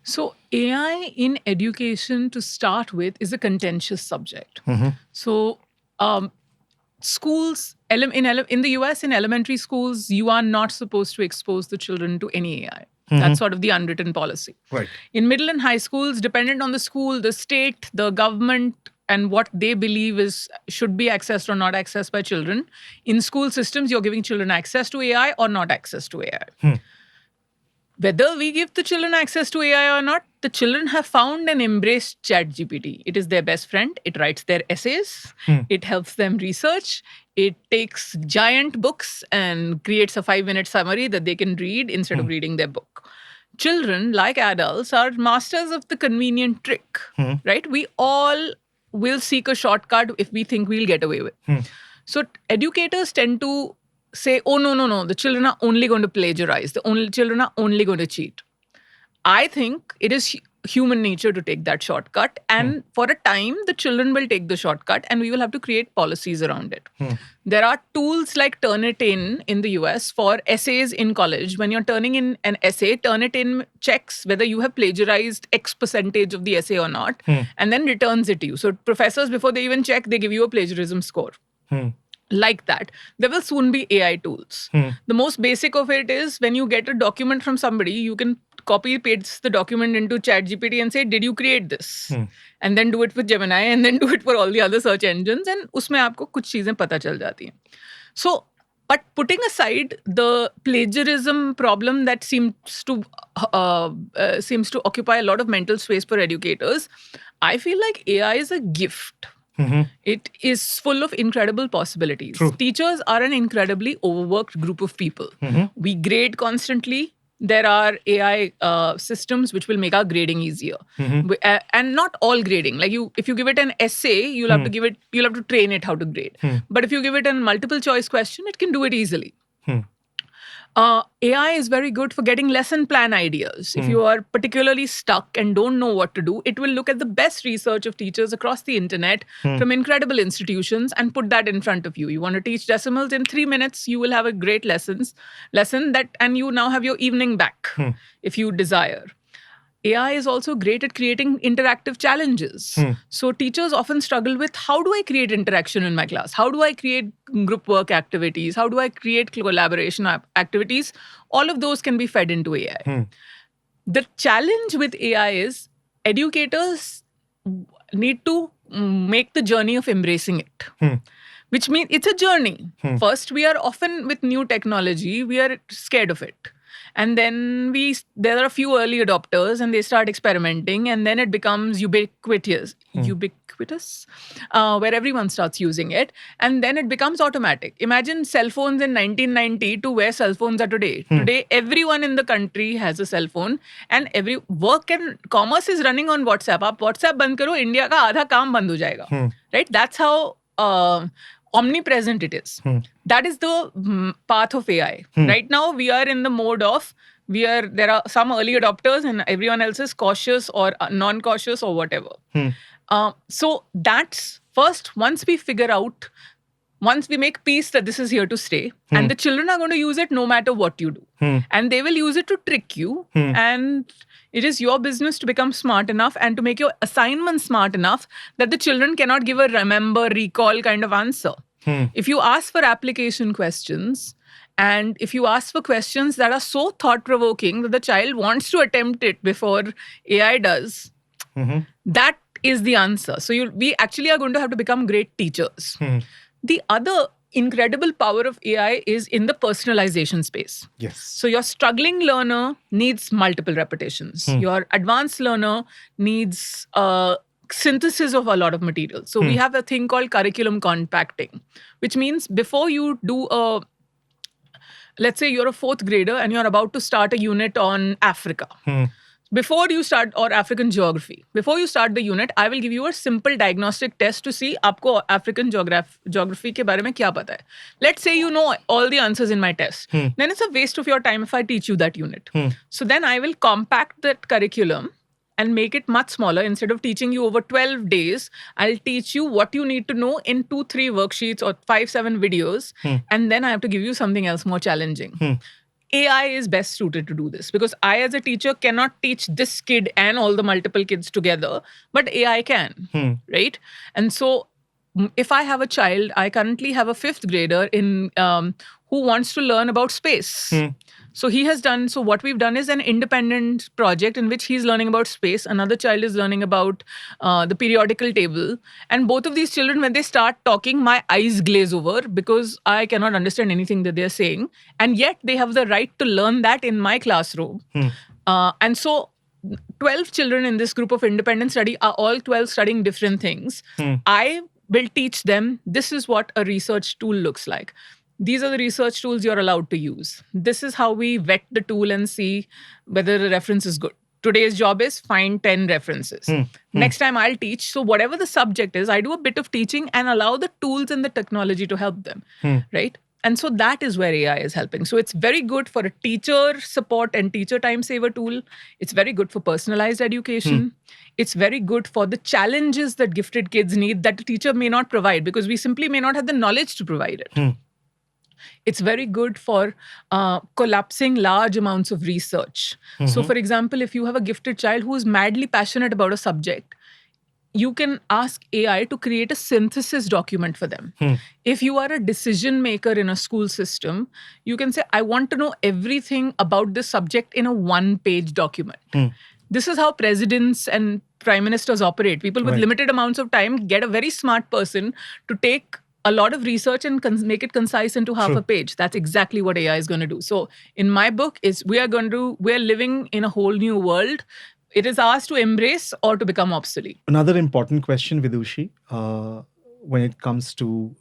So AI in education, to start with, is a contentious subject. So schools, in the US, in elementary schools, you are not supposed to expose the children to any AI. That's sort of the unwritten policy. Right. In middle and high schools, dependent on the school, the state, the government, and what they believe should be accessed or not accessed by children. In school systems, you're giving children access to AI or not access to AI. Whether we give the children access to AI or not, the children have found and embraced ChatGPT. It is their best friend. It writes their essays. It helps them research. It takes giant books and creates a 5-minute summary that they can read instead of reading their book. Children, like adults, are masters of the convenient trick, right? We all will seek a shortcut if we think we'll get away with. So educators tend to say, oh, no, the children are only going to plagiarize. Children are only going to cheat. I think it is human nature to take that shortcut. And for a time, the children will take the shortcut and we will have to create policies around it. There are tools like Turnitin in the US for essays in college. When you're turning in an essay, Turnitin checks whether you have plagiarized X percentage of the essay or not, and then returns it to you. So professors, before they even check, they give you a plagiarism score. Like that. There will soon be AI tools. The most basic of it is when you get a document from somebody, you can copy paste the document into ChatGPT and say, did you create this? And then do it with Gemini and then do it for all the other search engines, and usme aapko kuch cheezein pata chal jati hain. So, but putting aside the plagiarism problem that seems to occupy a lot of mental space for educators, I feel like AI is a gift. It is full of incredible possibilities. True. Teachers are an incredibly overworked group of people. We grade constantly. There are AI systems which will make our grading easier, and not all grading. Like if you give it an essay, you'll have to train it how to grade. But if you give it a multiple choice question, it can do it easily. AI is very good for getting lesson plan ideas. If you are particularly stuck and don't know what to do, it will look at the best research of teachers across the internet from incredible institutions and put that in front of you. You want to teach decimals in 3 minutes, you will have a great lesson that, and you now have your evening back if you desire. AI is also great at creating interactive challenges. So teachers often struggle with, how do I create interaction in my class? How do I create group work activities? How do I create collaboration activities? All of those can be fed into AI. The challenge with AI is educators need to make the journey of embracing it. Which means it's a journey. First, we are often with new technology, we are scared of it. And then there are a few early adopters and they start experimenting, and then it becomes ubiquitous, where everyone starts using it. And then it becomes automatic. Imagine cell phones in 1990 to where cell phones are today. Today, everyone in the country has a cell phone, and every work and commerce is running on WhatsApp. Aap WhatsApp band karo, India ka aadha kaam band ho jayega. Right? That's how omnipresent it is. That is the path of AI. Right now, we are in the mode of, there are some early adopters and everyone else is cautious or non-cautious or whatever. So that's first, once we make peace that this is here to stay, and the children are going to use it no matter what you do. And they will use it to trick you. And it is your business to become smart enough and to make your assignment smart enough that the children cannot give a remember, recall kind of answer. If you ask for application questions, and if you ask for questions that are so thought-provoking that the child wants to attempt it before AI does, that is the answer. So we actually are going to have to become great teachers. The other incredible power of AI is in the personalization space. Yes. So your struggling learner needs multiple repetitions. Your advanced learner needs synthesis of a lot of material. So we have a thing called curriculum compacting, which means before you do let's say you're a 4th grader and you're about to start a unit on Africa. Before you start, or African geography, before you start the unit, I will give you a simple diagnostic test to see aapko African geography ke bare mein kya pata hai. Let's say you know all the answers in my test. Then it's a waste of your time if I teach you that unit. So then I will compact that curriculum and make it much smaller. Instead of teaching you over 12 days, I'll teach you what you need to know in 2-3 worksheets or 5-7 videos. And then I have to give you something else more challenging. AI is best suited to do this because I, as a teacher, cannot teach this kid and all the multiple kids together, but AI can, right? And so if I have a child, I currently have a 5th grader who wants to learn about space. So what we've done is an independent project in which he's learning about space. Another child is learning about the periodical table. And both of these children, when they start talking, my eyes glaze over because I cannot understand anything that they're saying. And yet they have the right to learn that in my classroom. And so 12 children in this group of independent study are all 12 studying different things. I will teach them, this is what a research tool looks like. These are the research tools you're allowed to use. This is how we vet the tool and see whether the reference is good. Today's job is find 10 references. Next time I'll teach. So whatever the subject is, I do a bit of teaching and allow the tools and the technology to help them, right? And so that is where AI is helping. So it's very good for a teacher support and teacher time saver tool. It's very good for personalized education. It's very good for the challenges that gifted kids need that the teacher may not provide because we simply may not have the knowledge to provide it. It's very good for collapsing large amounts of research. So, for example, if you have a gifted child who is madly passionate about a subject, you can ask AI to create a synthesis document for them. If you are a decision maker in a school system, you can say, I want to know everything about this subject in a one-page document. This is how presidents and prime ministers operate. People with limited amounts of time get a very smart person to take a lot of research and make it concise into half a page. That's exactly what AI is going to do. So in my book, we are living in a whole new world. It is ours to embrace or to become obsolete. Another important question, Vidushi, when it comes to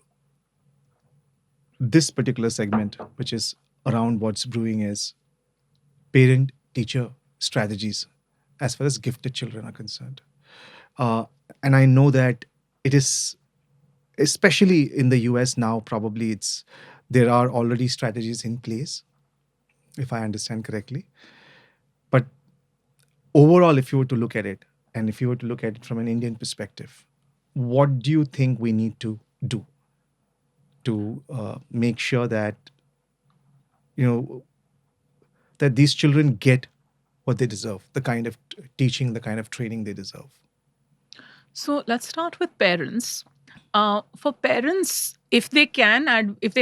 this particular segment, which is around what's brewing, is parent-teacher strategies as far as gifted children are concerned. And I know that it is, especially in the US now, probably there are already strategies in place, if I understand correctly. But overall, if you were to look at it, and if you were to look at it from an Indian perspective, what do you think we need to do to make sure that, that these children get what they deserve, the kind of teaching, the kind of training they deserve? So let's start with parents. For parents, if they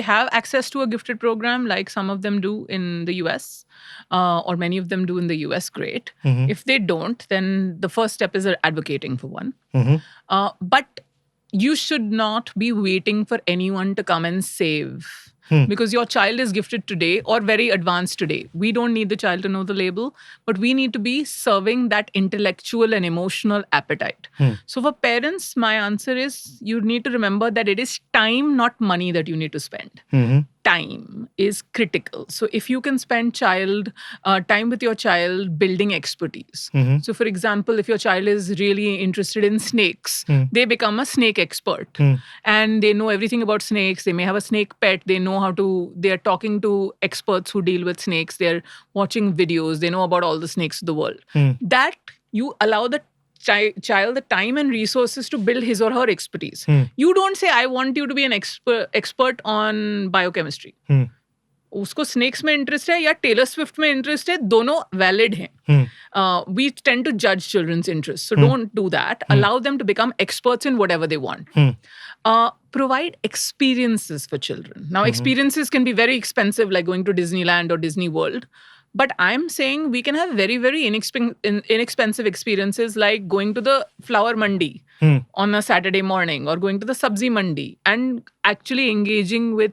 have access to a gifted program, like some of them do in the US, or many of them do in the US, great. If they don't, then the first step is advocating for one. But you should not be waiting for anyone to come and save. Because your child is gifted today or very advanced today. We don't need the child to know the label, but we need to be serving that intellectual and emotional appetite. So for parents, my answer is you need to remember that it is time, not money, that you need to spend. Time is critical. So if you can spend time with your child building expertise. So for example, if your child is really interested in snakes, they become a snake expert and they know everything about snakes. They may have a snake pet. They are talking to experts who deal with snakes. They're watching videos. They know about all the snakes of the world. That you allow the child the time and resources to build his or her expertise. You don't say, I want you to be an expert on biochemistry. उसको snakes में interest है या Taylor Swift में interest है, दोनों valid हैं. We tend to judge children's interests. So don't do that. Allow them to become experts in whatever they want. Provide experiences for children. Now, experiences can be very expensive, like going to Disneyland or Disney World. But I'm saying we can have very, very inexpensive experiences like going to the flower mandi on a Saturday morning or going to the sabzi mandi and actually engaging with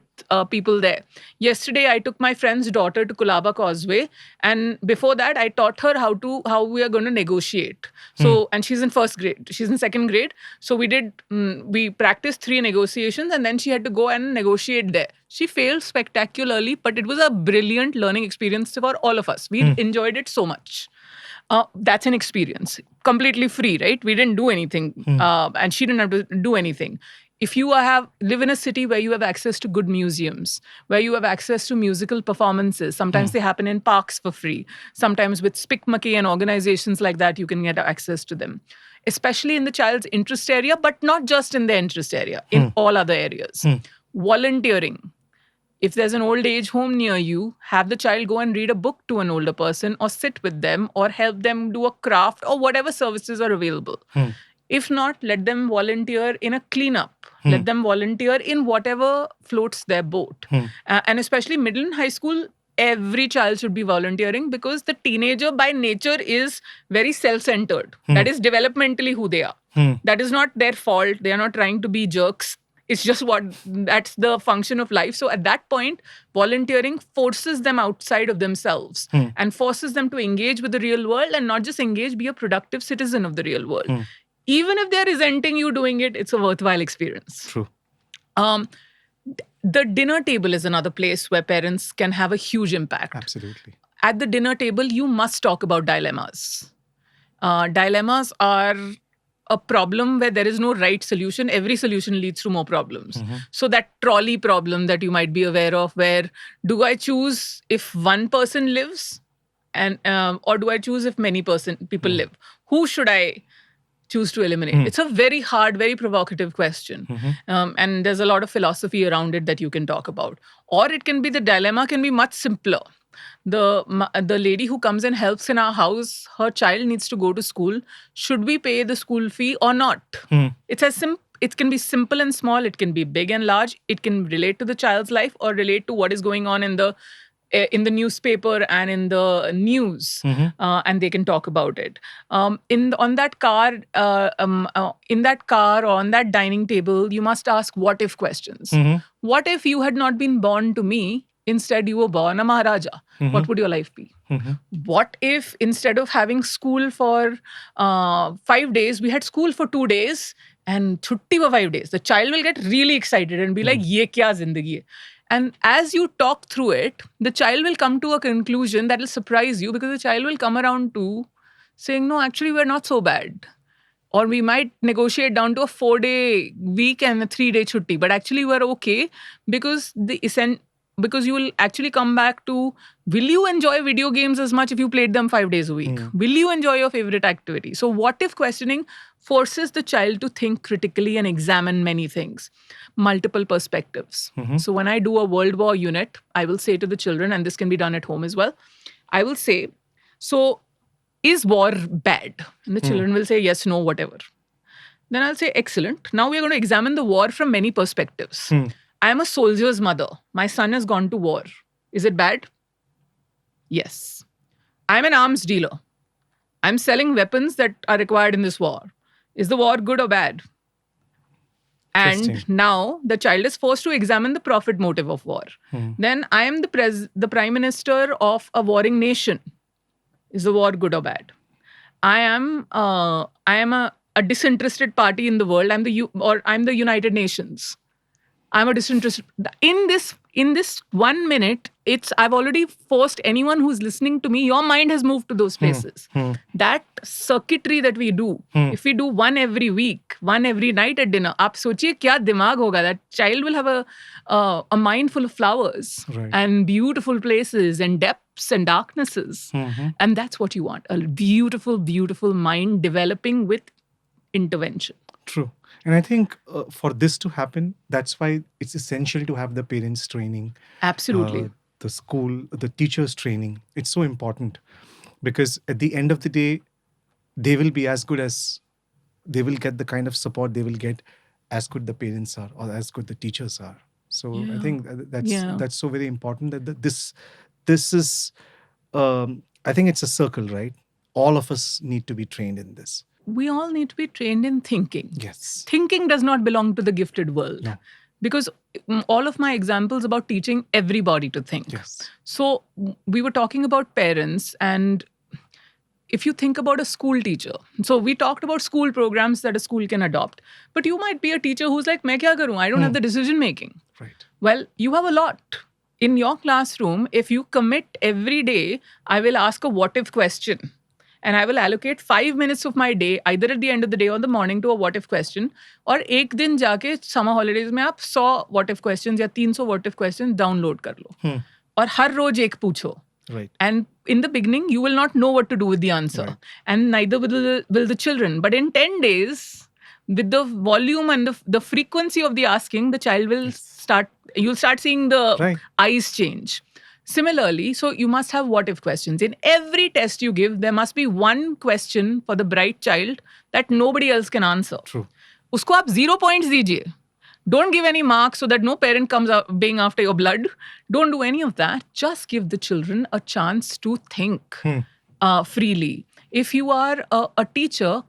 people there. Yesterday, I took my friend's daughter to Kulaba Causeway, and before that, I taught her how we are going to negotiate. So, and she's in first grade. She's in second grade. So we practiced 3 negotiations, and then she had to go and negotiate there. She failed spectacularly, but it was a brilliant learning experience for all of us. We enjoyed it so much. That's an experience. Completely free, right? We didn't do anything. And she didn't have to do anything. If you live in a city where you have access to good museums, where you have access to musical performances, sometimes they happen in parks for free. Sometimes with Spick McKay and organizations like that, you can get access to them. Especially in the child's interest area, but not just in their interest area, in all other areas. Volunteering. If there's an old age home near you, have the child go and read a book to an older person or sit with them or help them do a craft or whatever services are available. If not, let them volunteer in a cleanup. Let them volunteer in whatever floats their boat. And especially middle and high school, every child should be volunteering because the teenager by nature is very self-centered. That is developmentally who they are. That is not their fault. They are not trying to be jerks. It's just that's the function of life. So at that point, volunteering forces them outside of themselves and forces them to engage with the real world, and not just engage, be a productive citizen of the real world. Even if they're resenting you doing it, it's a worthwhile experience. True. The dinner table is another place where parents can have a huge impact. Absolutely. At the dinner table, you must talk about dilemmas. Dilemmas are a problem where there is no right solution. Every solution leads to more problems. So that trolley problem that you might be aware of, where do I choose if one person lives, and or do I choose if many people live? Who should I choose to eliminate? It's a very hard, very provocative question. And there's a lot of philosophy around it that you can talk about. Or it can be, the dilemma can be much simpler. The lady who comes and helps in our house, her child needs to go to school. Should we pay the school fee or not? It's as simple. It can be simple and small. It can be big and large. It can relate to the child's life or relate to what is going on in the newspaper and in the news, and they can talk about it. In that car or on that dining table, you must ask what if questions. What if you had not been born to me? Instead, you were born a Maharaja. What would your life be? What if instead of having school for 5 days, we had school for 2 days and chutti for 5 days? The child will get really excited and be like, "Ye kya zindagi hai?" And as you talk through it, the child will come to a conclusion that will surprise you, because the child will come around to saying, no, actually, we're not so bad. Or we might negotiate down to a 4-day week and a 3-day chutti, but actually we're okay, because because you will actually come back to, will you enjoy video games as much if you played them 5 days a week? Will you enjoy your favorite activity? So what if questioning forces the child to think critically and examine many things, multiple perspectives. So when I do a World War unit, I will say to the children, and this can be done at home as well, I will say, so is war bad? And the children will say yes, no, whatever. Then I'll say, excellent. Now we're going to examine the war from many perspectives. I am a soldier's mother. My son has gone to war. Is it bad? Yes. I'm an arms dealer. I'm selling weapons that are required in this war. Is the war good or bad? And now the child is forced to examine the profit motive of war. Then I am the prime minister of a warring nation. Is the war good or bad? I am a disinterested party in the world. I'm the United Nations. I'm a disinterested. In this 1 minute, I've already forced anyone who's listening to me, your mind has moved to those places. That circuitry that we do, if we do one every week, one every night at dinner, aap sochiye kya dimag hoga. That child will have a mind full of flowers and beautiful places and depths and darknesses. And that's what you want. A beautiful, beautiful mind developing with intervention. True. And I think for this to happen, that's why it's essential to have the parents' training. Absolutely. The school, the teachers' training. It's so important, because at the end of the day, they will be as good as, they will get the kind of support they will get as good the parents are or as good the teachers are. So I think that's so very important, that this is, I think it's a circle, right? All of us need to be trained in this. We all need to be trained in thinking. Yes. Thinking does not belong to the gifted world. No. Because all of my examples about teaching everybody to think. Yes. So we were talking about parents, and if you think about a school teacher, so we talked about school programs that a school can adopt, but you might be a teacher who's like, main kya karoon? I don't have the decision making. Right. Well, you have a lot. In your classroom, if you commit every day, I will ask a what if question. And I will allocate 5 minutes of my day, either at the end of the day or the morning, to a what if question. और एक दिन जाके summer holidays में आप 100 what if questions या 300 what if questions download कर लो. और हर रोज एक पूछो. Right. And in the beginning, you will not know what to do with the answer. Right. And neither will the children. But in 10 days, with the volume and the frequency of the asking, the child will you'll start seeing the eyes change. Similarly, so you must have what if questions. In every test you give, there must be one question for the bright child that nobody else can answer. True. उसको आप 0 points दीजिए. Don't give any marks so that no parent comes out being after your blood. Don't do any of that. Just give the children a chance to think freely. If you are a teacher,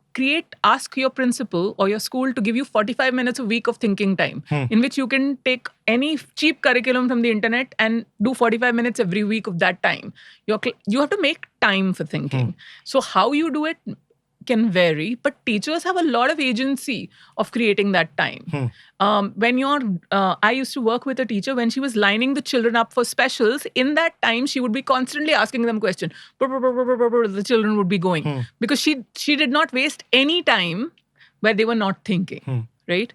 ask your principal or your school to give you 45 minutes a week of thinking time, in which you can take any cheap curriculum from the internet and do 45 minutes every week of that time. You have to make time for thinking. So how you do it can vary, but teachers have a lot of agency of creating that time. I used to work with a teacher when she was lining the children up for specials. In that time, she would be constantly asking them questions. The children would be going because she did not waste any time where they were not thinking. Right?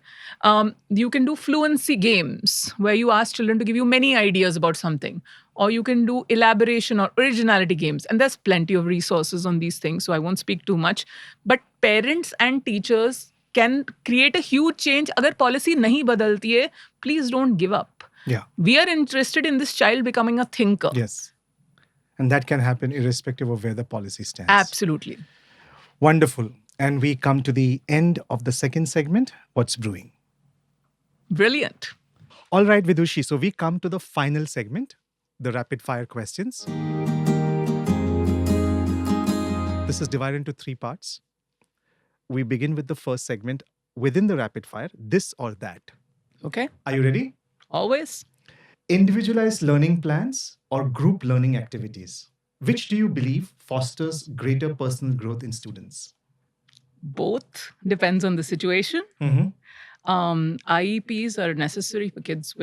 You can do fluency games where you ask children to give you many ideas about something. Or you can do elaboration or originality games. And there's plenty of resources on these things, so I won't speak too much. But parents and teachers can create a huge change. Agar policy nahi badalti hai, please don't give up. Yeah. We are interested in this child becoming a thinker. Yes. And that can happen irrespective of where the policy stands. Absolutely. Wonderful. And we come to the end of the second segment, What's Brewing? Brilliant. All right, Vidushi. So we come to the final segment, the rapid fire questions. This is divided into 3 parts. We begin with the first segment within the rapid fire, this or that. Okay. Are you ready? Always. Individualized learning plans or group learning activities? Which do you believe fosters greater personal growth in students? Both. Depends on the situation. IEPs are necessary for kids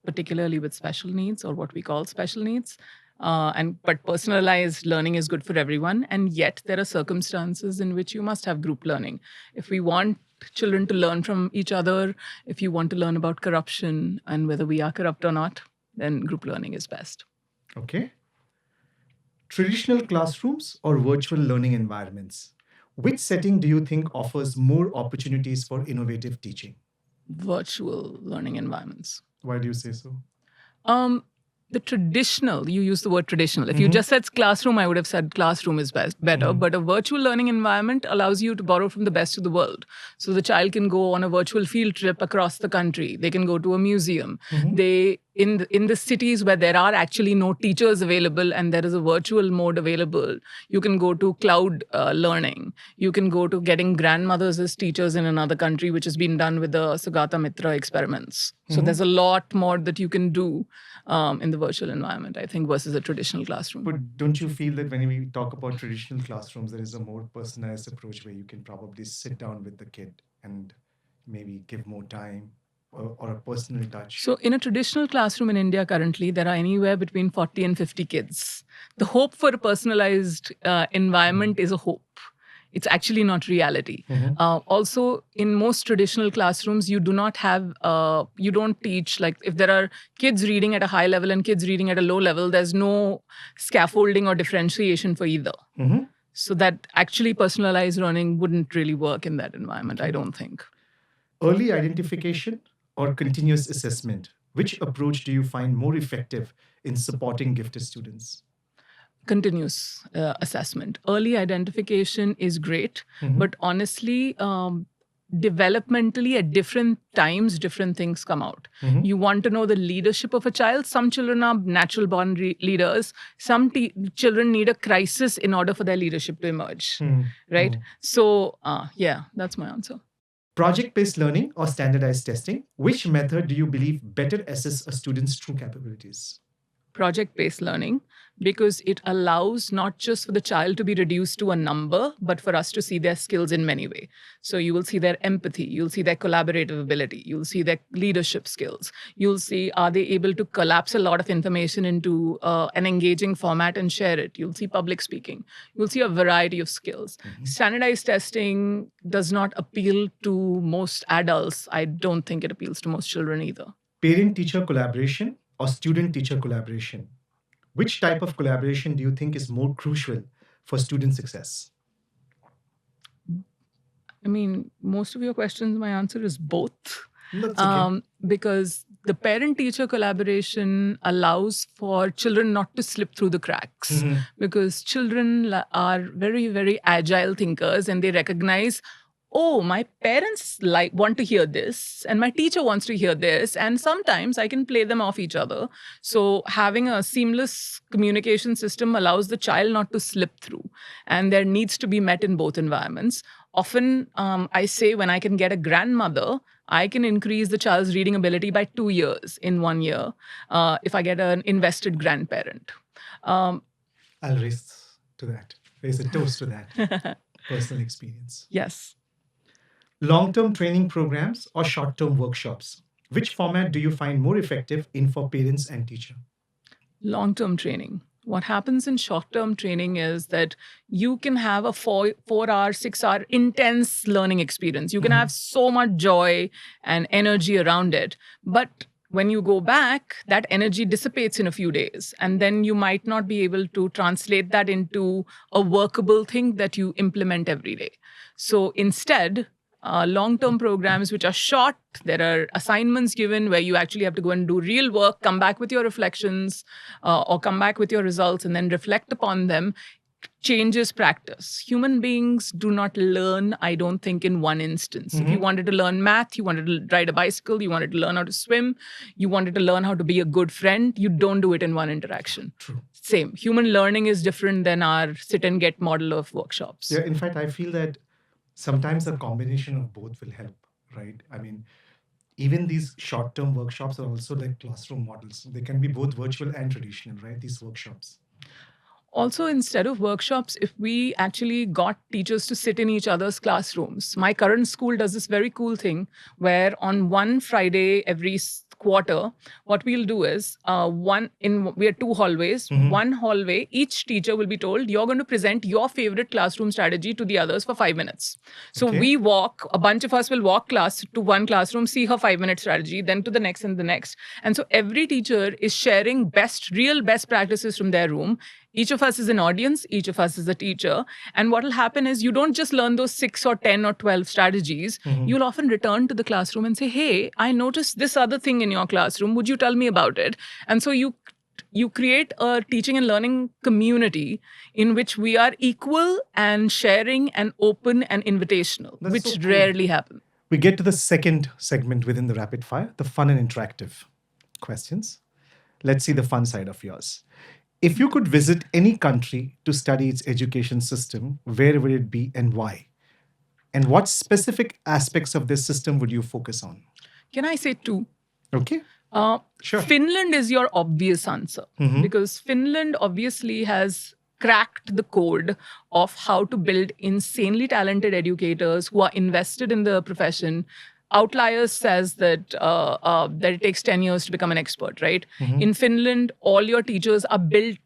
particularly with special needs or what we call special needs. But personalized learning is good for everyone. And yet there are circumstances in which you must have group learning. If we want children to learn from each other, if you want to learn about corruption and whether we are corrupt or not, then group learning is best. Okay. Traditional classrooms or virtual learning environments? Which setting do you think offers more opportunities for innovative teaching? Virtual learning environments. Why do you say so? The traditional, you use the word traditional. If you just said classroom, I would have said classroom is better. But a virtual learning environment allows you to borrow from the best of the world. So the child can go on a virtual field trip across the country. They can go to a museum. They in the cities where there are actually no teachers available and there is a virtual mode available, you can go to cloud learning. You can go to getting grandmothers as teachers in another country, which has been done with the Sugata Mitra experiments. So there's a lot more that you can do in the virtual environment, I think, versus a traditional classroom. But don't you feel that when we talk about traditional classrooms, there is a more personalized approach where you can probably sit down with the kid and maybe give more time or a personal touch? So in a traditional classroom in India currently, there are anywhere between 40 and 50 kids. The hope for a personalized environment is a hope. It's actually not reality. Also, in most traditional classrooms, you don't teach, like if there are kids reading at a high level and kids reading at a low level, there's no scaffolding or differentiation for either. So that actually personalized learning wouldn't really work in that environment, I don't think. Early identification or continuous assessment? Which approach do you find more effective in supporting gifted students? Continuous assessment. Early identification is great, but honestly, developmentally at different times, different things come out. You want to know the leadership of a child. Some children are natural born leaders. Some children need a crisis in order for their leadership to emerge, right? So, yeah, that's my answer. Project-based learning or standardized testing? Which method do you believe better assess a student's true capabilities? Project-based learning, because it allows not just for the child to be reduced to a number, but for us to see their skills in many ways. So you will see their empathy, you'll see their collaborative ability, you'll see their leadership skills, you'll see are they able to collapse a lot of information into an engaging format and share it. You'll see public speaking. You'll see a variety of skills. Standardized testing does not appeal to most adults. I don't think it appeals to most children either. Parent-teacher collaboration or student-teacher collaboration? Which type of collaboration do you think is more crucial for student success? I mean, most of your questions, my answer is both. That's okay. Because the parent-teacher collaboration allows for children not to slip through the cracks. Because children are very, very agile thinkers and they recognize, oh, my parents want to hear this and my teacher wants to hear this, and sometimes I can play them off each other. So having a seamless communication system allows the child not to slip through, and their needs to be met in both environments. Often I say when I can get a grandmother, I can increase the child's reading ability by 2 years in 1 year if I get an invested grandparent. I'll raise a toast to that personal experience. Yes. Long-term training programs or short-term workshops? Which format do you find more effective in for parents and teacher? Long-term training. What happens in short-term training is that you can have a 4-hour, 6-hour intense learning experience. You can have so much joy and energy around it. But when you go back, that energy dissipates in a few days. And then you might not be able to translate that into a workable thing that you implement every day. So instead, long-term programs which are short, there are assignments given where you actually have to go and do real work, come back with your reflections or come back with your results and then reflect upon them, changes practice. Human beings do not learn, I don't think, in one instance. If you wanted to learn math, you wanted to ride a bicycle, you wanted to learn how to swim, you wanted to learn how to be a good friend, you don't do it in one interaction. True. Same. Human learning is different than our sit and get model of workshops. Yeah, in fact, I feel that sometimes a combination of both will help, right? I mean, even these short-term workshops are also like classroom models. They can be both virtual and traditional, right? These workshops. Also, instead of workshops, if we actually got teachers to sit in each other's classrooms, my current school does this very cool thing where on one Friday every quarter, what we'll do is we have 2 hallways. One hallway, each teacher will be told, you're going to present your favorite classroom strategy to the others for 5 minutes. So we walk, a bunch of us will walk class to one classroom, see her 5-minute strategy, then to the next and the next. And so every teacher is sharing real best practices from their room. Each of us is an audience, each of us is a teacher. And what will happen is you don't just learn those 6 or 10 or 12 strategies. You'll often return to the classroom and say, hey, I noticed this other thing in your classroom. Would you tell me about it? And so you create a teaching and learning community in which we are equal and sharing and open and invitational, That's which so cool. rarely happen. We get to the second segment within the rapid fire, the fun and interactive questions. Let's see the fun side of yours. If you could visit any country to study its education system, where would it be and why? And what specific aspects of this system would you focus on? Can I say 2? Okay. Sure. Finland is your obvious answer because Finland obviously has cracked the code of how to build insanely talented educators who are invested in the profession. Outliers says that it takes 10 years to become an expert, right? In Finland, all your teachers are built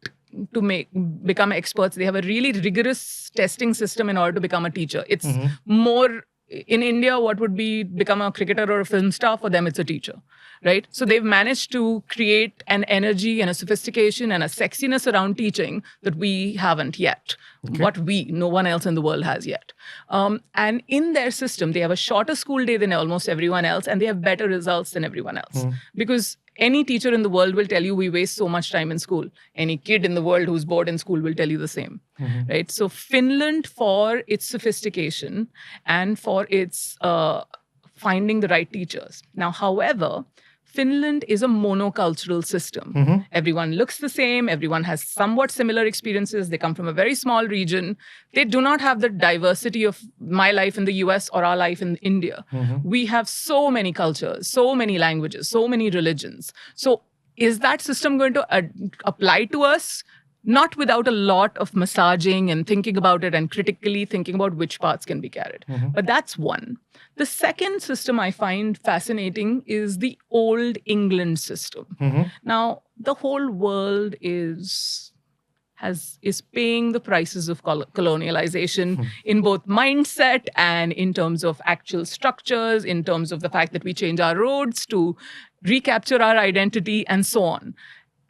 to become experts. They have a really rigorous testing system in order to become a teacher. It's more... In India, what would become a cricketer or a film star? For them, it's a teacher, right? So they've managed to create an energy and a sophistication and a sexiness around teaching that we haven't yet. No one else in the world has yet. And in their system, they have a shorter school day than almost everyone else, and they have better results than everyone else. Because any teacher in the world will tell you we waste so much time in school. Any kid in the world who's bored in school will tell you the same, right? So Finland, for its sophistication and for its finding the right teachers. Now, however, Finland is a monocultural system. Everyone looks the same. Everyone has somewhat similar experiences. They come from a very small region. They do not have the diversity of my life in the US or our life in India. We have so many cultures, so many languages, so many religions. So is that system going to apply to us? Not without a lot of massaging and thinking about it and critically thinking about which parts can be carried. But that's one. The second system I find fascinating is the old England system. Now, the whole world is paying the prices of colonialization in both mindset and in terms of actual structures, in terms of the fact that we change our roads to recapture our identity and so on.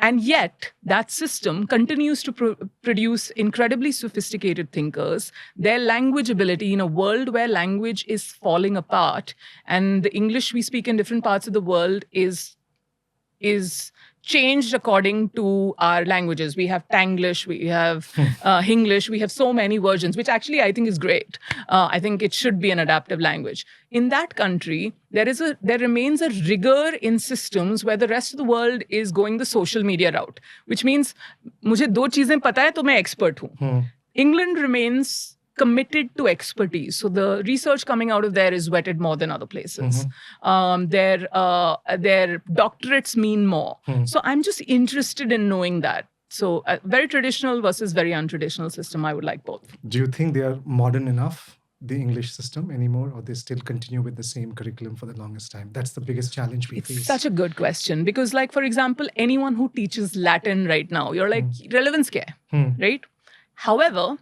And yet, that system continues to produce incredibly sophisticated thinkers. Their language ability in a world where language is falling apart and the English we speak in different parts of the world is changed according to our languages. We have Tanglish, we have Hinglish, we have so many versions, which actually I think is great. I think it should be an adaptive language. In that country, there remains a rigor in systems where the rest of the world is going the social media route, which means मुझे दो चीजें पता है तो मैं expert हूँ. England remains committed to expertise. So the research coming out of there is vetted more than other places. Their doctorates mean more. So I'm just interested in knowing that. So very traditional versus very untraditional system, I would like both. Do you think they are modern enough, the English system anymore, or they still continue with the same curriculum for the longest time? That's the biggest challenge we face. It's such a good question because, like, for example, anyone who teaches Latin right now, you're like, relevance kya hai? Right? However,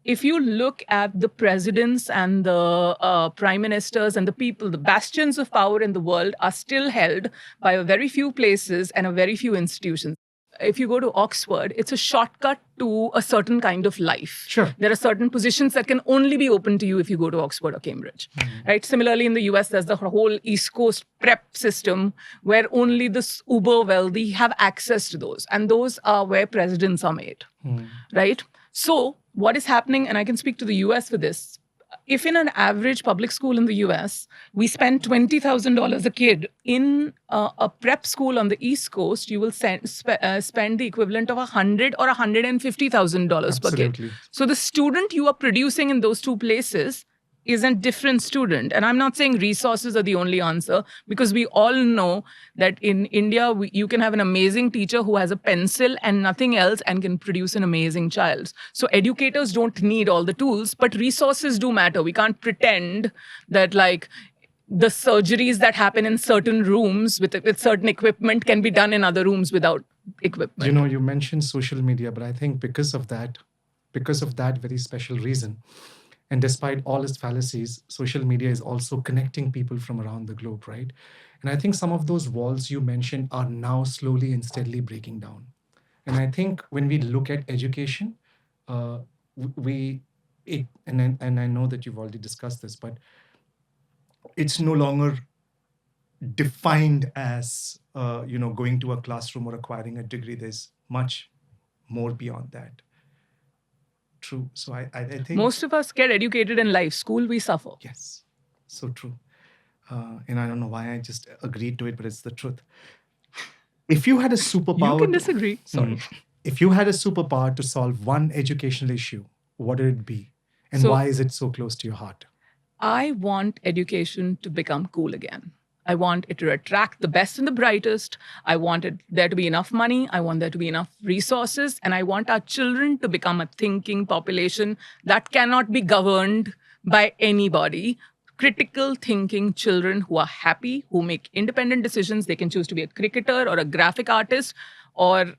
if you look at the presidents and the prime ministers and the people, the bastions of power in the world are still held by a very few places and a very few institutions. If you go to Oxford, it's a shortcut to a certain kind of life. Sure. There are certain positions that can only be open to you if you go to Oxford or Cambridge. Right? Similarly, in the US, there's the whole East Coast prep system where only the uber wealthy have access to those. And those are where presidents are made. Right? So what is happening, and I can speak to the US for this, if in an average public school in the US, we spend $20,000 a kid in a prep school on the East Coast, you will spend the equivalent of $100,000 or $150,000 per kid. So the student you are producing in those two places is a different student. And I'm not saying resources are the only answer, because we all know that in India, you can have an amazing teacher who has a pencil and nothing else and can produce an amazing child. So educators don't need all the tools, but resources do matter. We can't pretend that like the surgeries that happen in certain rooms with certain equipment can be done in other rooms without equipment. You know, you mentioned social media, but I think because of that very special reason, and despite all its fallacies, social media is also connecting people from around the globe, right? And I think some of those walls you mentioned are now slowly and steadily breaking down. And I think when we look at education, and I know that you've already discussed this, but it's no longer defined as going to a classroom or acquiring a degree. There's much more beyond that. True. So I think most of us get educated in life. School, we suffer. Yes, so true. And I don't know why I just agreed to it, but it's the truth. If you had a superpower, You can disagree. Sorry. If you had a superpower to solve one educational issue, what would it be, and So- why is it so close to your heart? I want education to become cool again. I want it to attract the best and the brightest. I want there to be enough money. I want there to be enough resources. And I want our children to become a thinking population that cannot be governed by anybody. Critical thinking children who are happy, who make independent decisions. They can choose to be a cricketer or a graphic artist or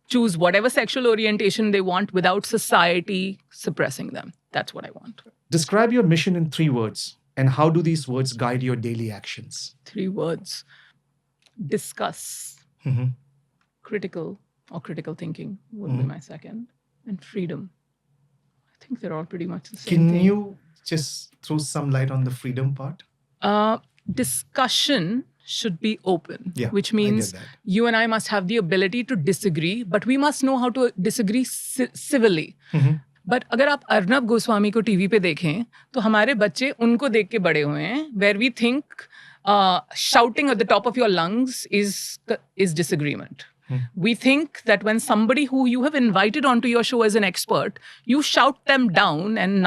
choose whatever sexual orientation they want without society suppressing them. That's what I want. Describe your mission in 3 words, and how do these words guide your daily actions? 3 words. Discuss. Critical or critical thinking would be my second. And freedom. I think they're all pretty much the same Can thing. you just throw some light on the freedom part? Discussion should be open, Yeah, which I get means that. you and I must have the ability to disagree, but we must know how to disagree civilly. But अगर आप अर्नब गोस्वामी को TV पे देखें तो हमारे बच्चे उनको देख के बड़े हुए हैं where we think shouting at the top of your lungs is disagreement. We think that when somebody who you have invited onto your show as an expert, you shout them down and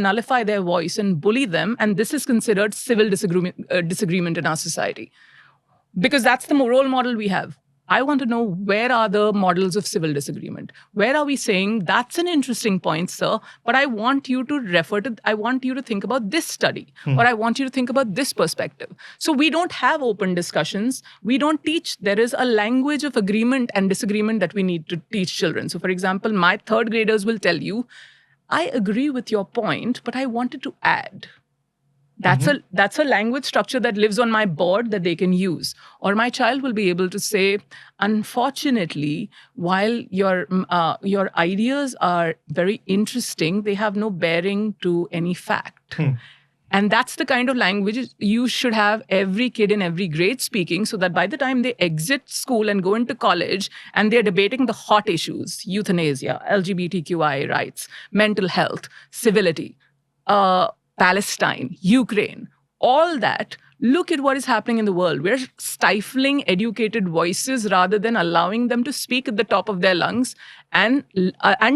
nullify their voice and bully them, and this is considered civil disagreement in our society. Because that's the role model we have. I want to know, where are the models of civil disagreement? Where are we saying that's an interesting point, sir, but I want you to think about this study, or I want you to think about this perspective. So we don't have open discussions. We don't teach. There is a language of agreement and disagreement that we need to teach children. So for example, my 3rd graders will tell you, I agree with your point, but I wanted to add. That's a language structure that lives on my board that they can use. Or my child will be able to say, unfortunately, while your ideas are very interesting, they have no bearing to any fact. And that's the kind of language you should have every kid in every grade speaking, so that by the time they exit school and go into college and they're debating the hot issues, euthanasia, LGBTQI rights, mental health, civility, Palestine, Ukraine, all that, look at what is happening in the world. We're stifling educated voices rather than allowing them to speak at the top of their lungs and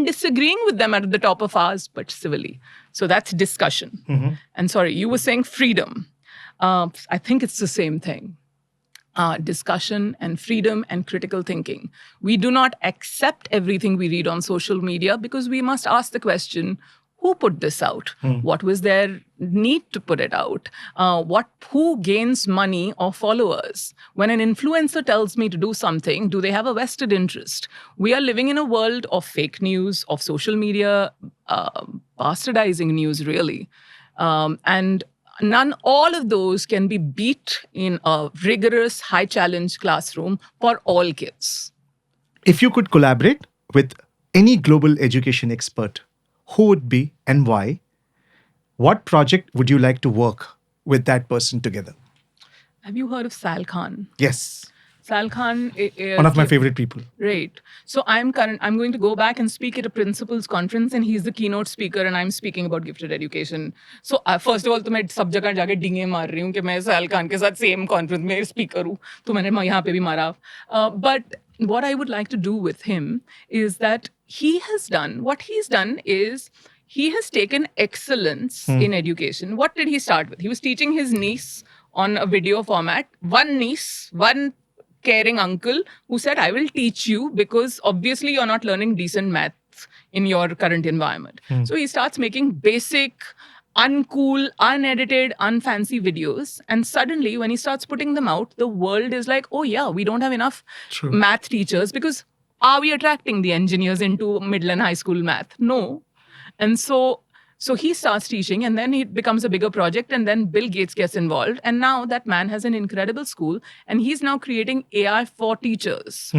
disagreeing with them at the top of ours, but civilly. So that's discussion. And sorry, you were saying freedom. I think it's the same thing. Discussion and freedom and critical thinking. We do not accept everything we read on social media because we must ask the question, who put this out? What was their need to put it out? Who gains money or followers? When an influencer tells me to do something, do they have a vested interest? We are living in a world of fake news, of social media, bastardizing news, really. And all of those can be beat in a rigorous, high-challenge classroom for all kids. If you could collaborate with any global education expert, who would be and why? What project would you like to work with that person together? Have you heard of Sal Khan? Yes. Sal Khan, One of my favorite people. Right. So I'm going to go back and speak at a principals conference, and he's the keynote speaker, and I'm speaking about gifted education. So first of all, तो मैं सब जगह जाके डिंगे मार रही हूँ कि मैं साल खान के साथ same conference में speaker हूँ, तो मैंने यहाँ पे भी मारा. But what I would like to do with him is that what he's done is he has taken excellence in education. What did he start with? He was teaching his niece on a video format. One niece, one caring uncle who said, I will teach you because obviously you're not learning decent maths in your current environment. So he starts making basic, uncool, unedited, unfancy videos. And suddenly when he starts putting them out, the world is like, oh yeah, we don't have enough math teachers because are we attracting the engineers into middle and high school math? No. And so he starts teaching, and then it becomes a bigger project, and then Bill Gates gets involved. And now that man has an incredible school, and he's now creating AI for teachers,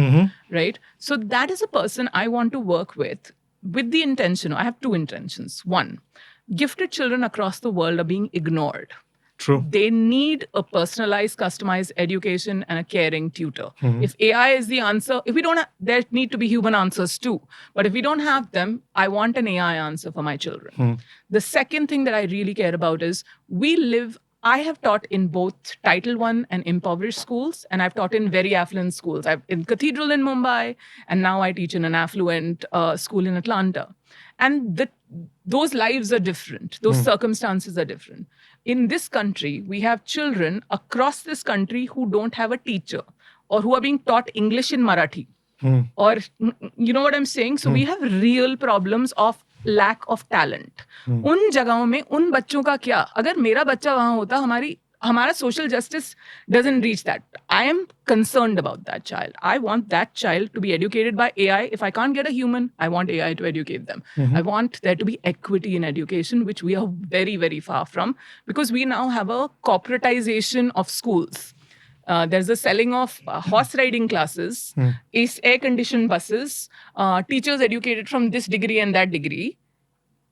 right? So that is a person I want to work with the intention. I have two intentions. One, gifted children across the world are being ignored. True. They need a personalized, customized education and a caring tutor. If AI is the answer, if we don't there need to be human answers too. But if we don't have them, I want an AI answer for my children. The second thing that I really care about is I have taught in both Title I and impoverished schools, and I've taught in very affluent schools. I've in Cathedral in Mumbai, and now I teach in an affluent school in Atlanta. And those lives are different. Those circumstances are different. In this country, we have children across this country who don't have a teacher or who are being taught English in Marathi. Or, you know what I'm saying? So we have real problems of lack of talent. उन जगहों में उन बच्चों का क्या? अगर मेरा बच्चा वहाँ होता, हमारा social justice doesn't reach that. I am concerned about that child. I want that child to be educated by AI. If I can't get a human, I want AI to educate them. I want there to be equity in education, which we are very, very far from, because we now have a corporatization of schools. There's a selling of horse riding classes, air-conditioned buses, teachers educated from this degree and that degree.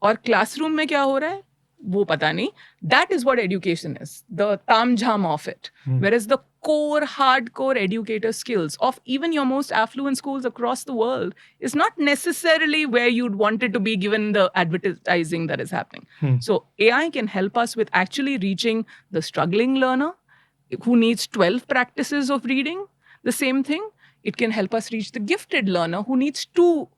और classroom में क्या हो रहा है? वो पता नहीं. That is what education is, the tam-jam of it. Whereas the core, hardcore educator skills of even your most affluent schools across the world is not necessarily where you'd want it to be given the advertising that is happening. So AI can help us with actually reaching the struggling learner who needs 12 practices of reading. The same thing, it can help us reach the gifted learner who needs 2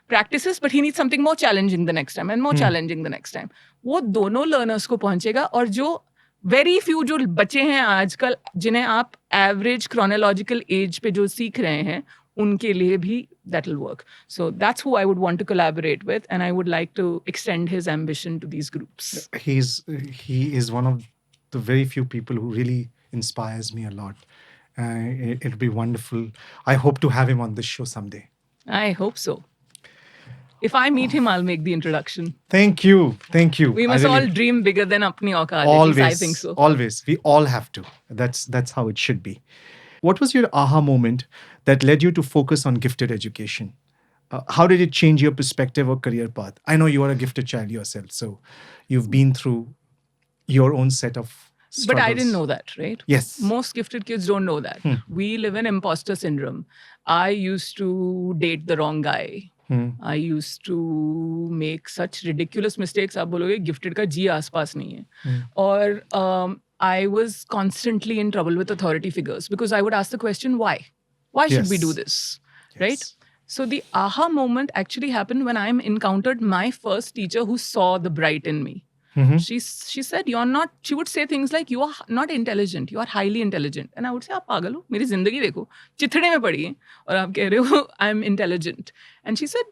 practices, but he needs something more challenging the next time and more challenging the next time. वो दोनों learners को पहुंचेगा, और जो very few जो बच्चे हैं आजकल जिन्हें आप average chronological age पे जो सीख रहे हैं, उनके लिए भी that will work. So that's who I would want to collaborate with, and I would like to extend his ambition to these groups. He is one of the very few people who really inspires me a lot. It'll be wonderful. I hope to have him on this show someday. I hope so. If I meet him, I'll make the introduction. Thank you. We must all dream bigger than apni aukaat. Always, I think so. Always. We all have to. That's how it should be. What was your aha moment that led you to focus on gifted education? How did it change your perspective or career path? I know you are a gifted child yourself, so you've been through your own set of struggles. But I didn't know that, right? Yes. Most gifted kids don't know that. We live in imposter syndrome. I used to date the wrong guy. I used to make such ridiculous mistakes. आप बोलोगे gifted का जी आसपास नहीं है. और I was constantly in trouble with authority figures because I would ask the question, why? Why should we Yes. do this? Right? Yes. So the aha moment actually happened when I encountered my first teacher who saw the bright in me. She said, you're not, she would say things like, you are not intelligent, you are highly intelligent. And I would say, आप पागल हो, मेरी जिंदगी देखो, चिथड़े में पड़ी है, और आप कह रहे हो, I'm intelligent. And she said,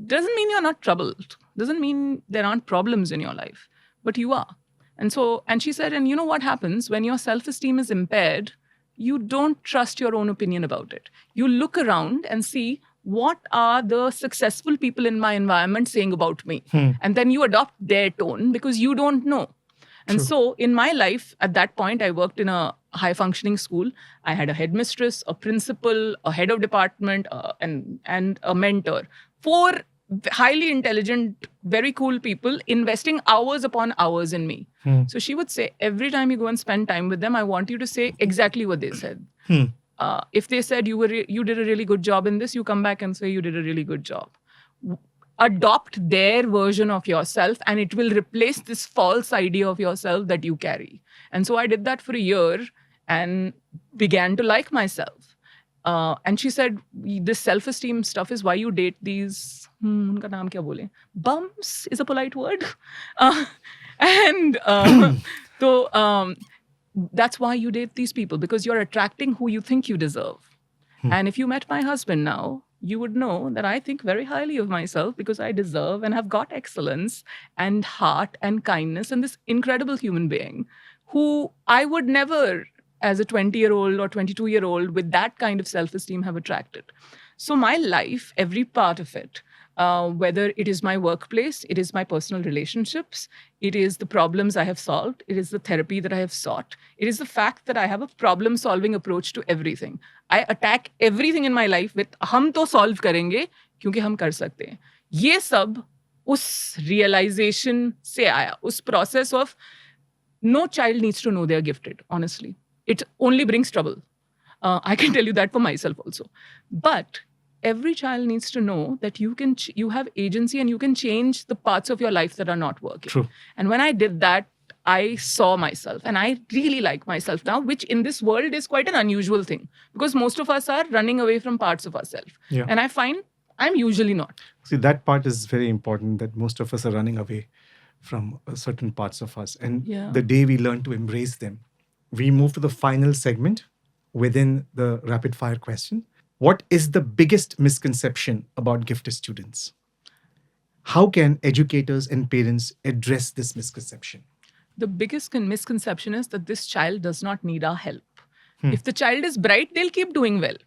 doesn't mean you're not troubled, doesn't mean there aren't problems in your life, but you are. And she said, and you know what happens when your self-esteem is impaired, you don't trust your own opinion about it. You look around and see, what are the successful people in my environment saying about me? And then you adopt their tone because you don't know. And so in my life, at that point, I worked in a high-functioning school. I had a headmistress, a principal, a head of department, and a mentor. 4 highly intelligent, very cool people investing hours upon hours in me. So she would say, every time you go and spend time with them, I want you to say exactly what they said. If they said you did a really good job in this, you come back and say you did a really good job. Adopt their version of yourself and it will replace this false idea of yourself that you carry. And so I did that for a year and began to like myself. And she said, this self-esteem stuff is why you date these, unka naam kya bole? Bums is a polite word. So that's why you date these people, because you're attracting who you think you deserve. And if you met my husband now, you would know that I think very highly of myself because I deserve and have got excellence and heart and kindness and this incredible human being who I would never, as a 20-year-old or 22-year-old with that kind of self-esteem, have attracted. So my life, every part of it, whether it is my workplace, it is my personal relationships, it is the problems I have solved, it is the therapy that I have sought, it is the fact that I have a problem-solving approach to everything. I attack everything in my life with, हम तो solve करेंगे क्योंकि हम कर सकते हैं. ये सब उस realization से आया, उस process of no child needs to know they are gifted, honestly. It only brings trouble. I can tell you that for myself also. But every child needs to know that you have agency and you can change the parts of your life that are not working. True. And when I did that, I saw myself and I really like myself now, which in this world is quite an unusual thing because most of us are running away from parts of ourselves. Yeah. And I find I'm usually not. See, that part is very important, that most of us are running away from certain parts of us. And the day we learn to embrace them, we move to the final segment within the rapid fire question. What is the biggest misconception about gifted students? How can educators and parents address this misconception? The biggest misconception is that this child does not need our help. If the child is bright, they'll keep doing well.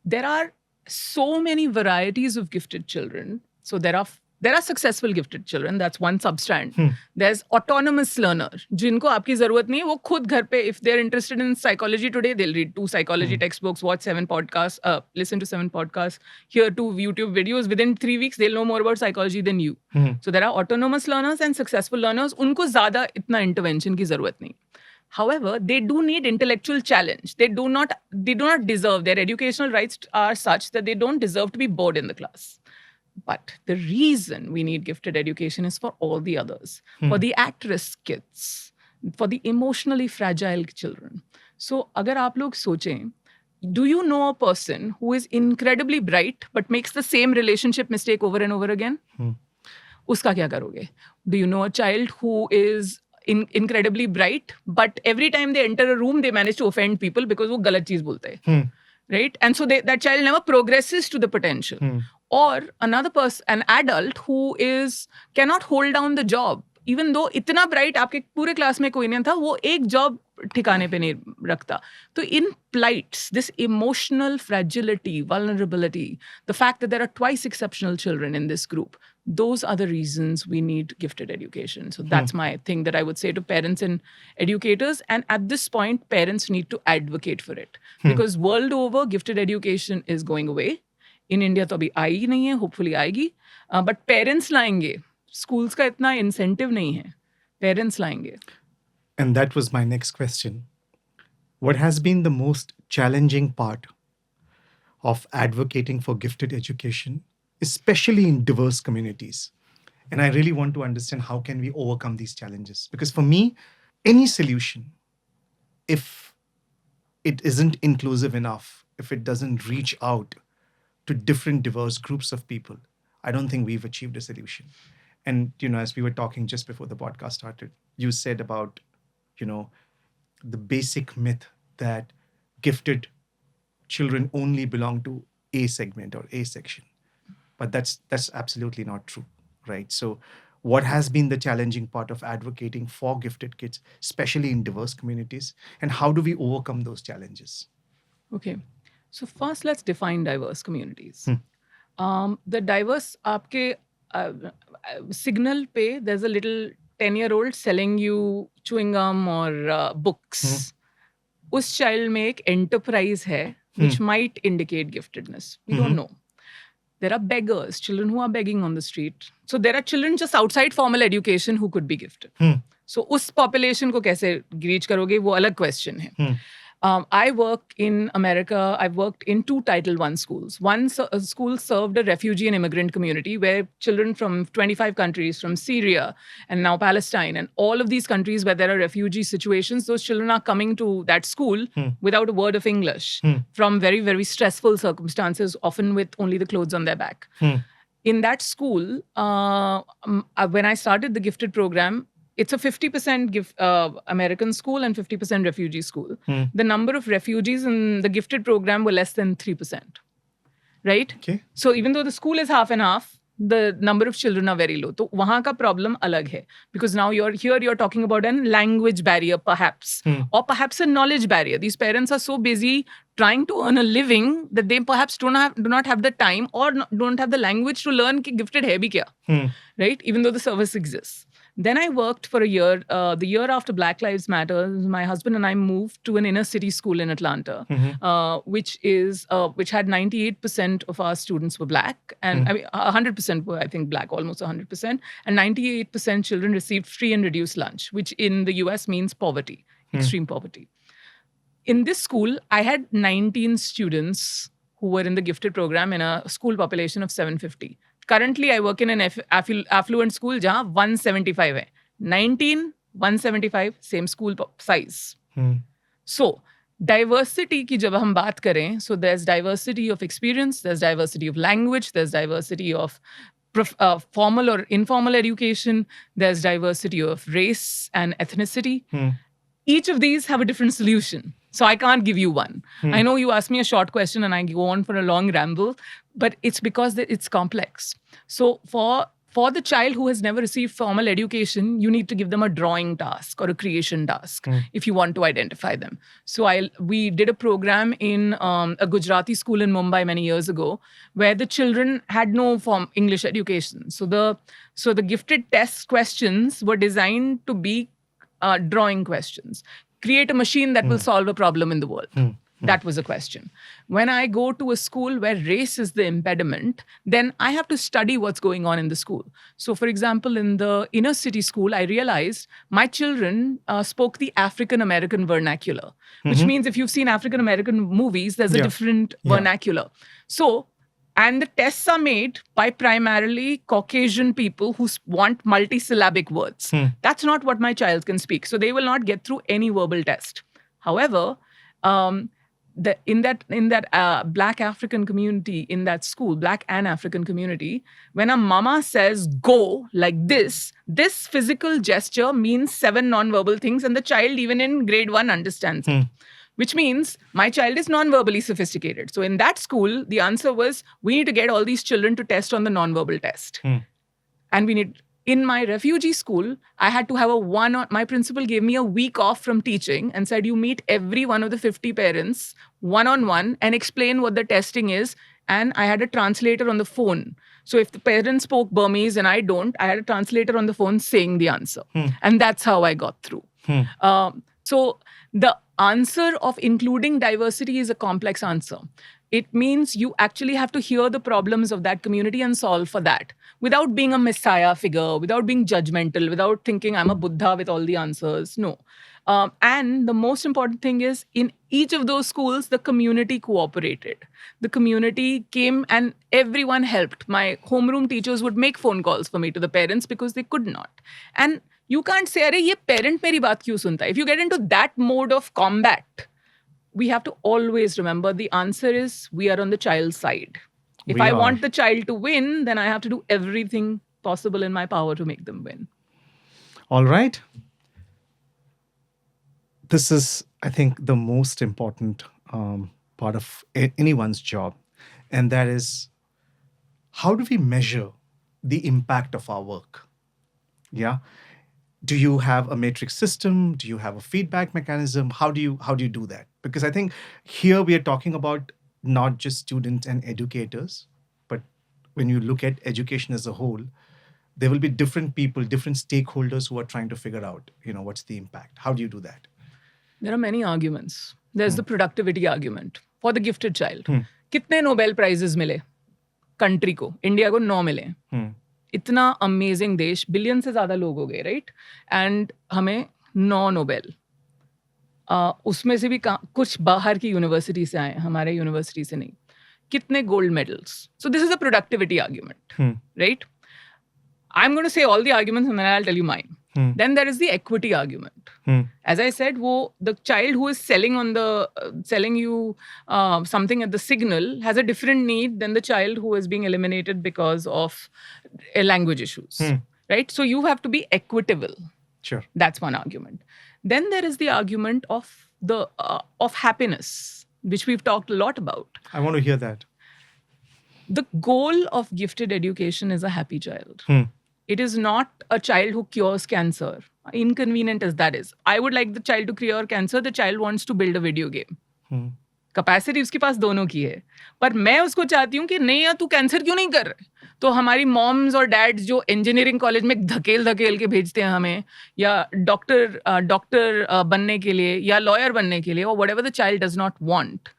There are so many varieties of gifted children. So there are successful gifted children. That's one substrand. There's autonomous learner. जिनको आपकी ज़रूरत नहीं है, वो खुद घर पे, if they're interested in psychology today, they'll read 2 psychology textbooks, watch 7 podcasts, listen to 7 podcasts, hear 2 YouTube videos. Within 3 weeks, they'll know more about psychology than you. So there are autonomous learners and successful learners. उनको ज़्यादा इतना intervention की ज़रूरत नहीं. However, they do need intellectual challenge. They do not deserve, their educational rights are such that they don't deserve to be bored in the class. But the reason we need gifted education is for all the others, for the at-risk kids, for the emotionally fragile children. So, agar aap log sochein, do you know a person who is incredibly bright but makes the same relationship mistake over and over again? Uska kya karoge? Do you know a child who is incredibly bright but every time they enter a room, they manage to offend people because wo galat cheez bolte hai? Right? And so that child never progresses to the potential. Or another person, an adult who cannot hold down the job. Even though इतना bright आपके पूरे class में कोई नहीं था, वो एक job ठिकाने पे नहीं रखता. So in plights, this emotional fragility, vulnerability, the fact that there are twice exceptional children in this group, those are the reasons we need gifted education. So that's my thing that I would say to parents and educators. And at this point, parents need to advocate for it. Because world over, gifted education is going away. In India तो अभी आई ही नहीं है, hopefully आएगी. But parents लाएंगे. Schools का इतना incentive नहीं है. Parents लाएंगे. And that was my next question. What has been the most challenging part of advocating for gifted education, especially in diverse communities? And I really want to understand how can we overcome these challenges? Because for me, any solution, if it isn't inclusive enough, if it doesn't reach out to different diverse groups of people, I don't think we've achieved a solution. And, as we were talking just before the podcast started, you said about, the basic myth that gifted children only belong to a segment or a section. But that's absolutely not true, right? So what has been the challenging part of advocating for gifted kids, especially in diverse communities? And how do we overcome those challenges? Okay. So first, let's define diverse communities. The diverse, aapke signal pe, there's a little 10-year-old selling you chewing gum or books. Us child में एक enterprise है, which might indicate giftedness. We don't know. There are beggars, children who are begging on the street. So there are children just outside formal education who could be gifted. So उस population को कैसे reach करोगे, वो अलग question है. I work in America. I've worked in 2 Title I schools. One school served a refugee and immigrant community where children from 25 countries, from Syria and now Palestine, and all of these countries where there are refugee situations, those children are coming to that school without a word of English, from very, very stressful circumstances, often with only the clothes on their back. In that school, when I started the gifted program, it's a 50% American school and 50% refugee school. The number of refugees in the gifted program were less than 3%. Right? Okay. So even though the school is half and half, the number of children are very low. So wahan ka problem alag hai. Because now you're talking about a language barrier perhaps. Or perhaps a knowledge barrier. These parents are so busy trying to earn a living that they perhaps do not have the time or don't have the language to learn ki gifted hai bhi kya. Right? Even though the service exists. Then I worked for a year. The year after Black Lives Matter, my husband and I moved to an inner city school in Atlanta, which had 98% of our students were Black. And I mean, 100% were, I think, Black, almost 100%. And 98% children received free and reduced lunch, which in the US means poverty, extreme poverty. In this school, I had 19 students who were in the gifted program in a school population of 750. Currently, I work in an affluent school जहाँ 175 है. 19, 175, same school size. So, diversity की जब हम बात करें, so there's diversity of experience, there's diversity of language, there's diversity of formal or informal education, there's diversity of race and ethnicity. Each of these have a different solution. So I can't give you one. I know you asked me a short question and I go on for a long ramble, but it's because it's complex. So for the child who has never received formal education, you need to give them a drawing task or a creation task if you want to identify them. So we did a program in a Gujarati school in Mumbai many years ago where the children had no English education. So the gifted test questions were designed to be drawing questions. Create a machine that will solve a problem in the world. That was a question. When I go to a school where race is the impediment, then I have to study what's going on in the school. So, for example, in the inner city school, I realized my children spoke the African-American vernacular, which means if you've seen African-American movies, there's a different vernacular. So, and the tests are made by primarily Caucasian people who want multisyllabic words. That's not what my child can speak. So they will not get through any verbal test. However, in that Black African community in that school, Black and African community, when a mama says go like this physical gesture means 7 non-verbal things, and the child even in grade 1 understands it. Which means my child is non-verbally sophisticated. So in that school, the answer was, we need to get all these children to test on the non-verbal test. And in my refugee school, I had to have my principal gave me a week off from teaching and said, you meet every one of the 50 parents one-on-one and explain what the testing is. And I had a translator on the phone. So if the parent spoke Burmese and I don't, I had a translator on the phone saying the answer. And that's how I got through. So the answer of including diversity is a complex answer. It means you actually have to hear the problems of that community and solve for that without being a messiah figure, without being judgmental, without thinking I'm a Buddha with all the answers. No. And the most important thing is in each of those schools, the community cooperated. The community came and everyone helped. My homeroom teachers would make phone calls for me to the parents because they could not. And you can't say, "Arey, ye parent meri baat kyun sunta hai?" If you get into that mode of combat, we have to always remember the answer is we are on the child's side. If We I are. want the child to win, then I have to do everything possible in my power to make them win. All right. This is, I think, the most important part of anyone's job. And that is, how do we measure the impact of our work? Yeah. Do you have a matrix system? Do you have a feedback mechanism? How do you do that? Because I think here we are talking about not just students and educators, but when you look at education as a whole, there will be different people, different stakeholders who are trying to figure out, what's the impact. How do you do that? There are many arguments. There's the productivity argument for the gifted child. कितने Nobel prizes मिले country को? India को 9 मिले. इतना amazing देश, billion से ज्यादा लोग हो गए, राइट? एंड हमें 9 नोबेल. उसमें से भी कुछ बाहर की यूनिवर्सिटी से आए, हमारे यूनिवर्सिटी से नहीं. कितने gold medals? So this is a productivity argument, right? I'm going to say all the arguments and then I'll tell you mine. Then there is the equity argument. As I said, the child who is selling you something at the Signal has a different need than the child who is being eliminated because of language issues, right? So you have to be equitable. Sure. That's one argument. Then there is the argument of happiness, which we've talked a lot about. I want to hear that. The goal of gifted education is a happy child. It is not a child who cures cancer, inconvenient as that is. I would like the child to cure cancer. The child wants to build a video game. Capacity उसके पास दोनों की है, पर मैं उसको चाहती हूँ कि नहीं यार तू कैंसर क्यों नहीं कर रहे. तो हमारी मॉम्स और डैड्स जो इंजीनियरिंग कॉलेज में धकेल के भेजते हैं हमें, या डॉक्टर बनने के लिए या लॉयर बनने के लिए, और whatever the child does not want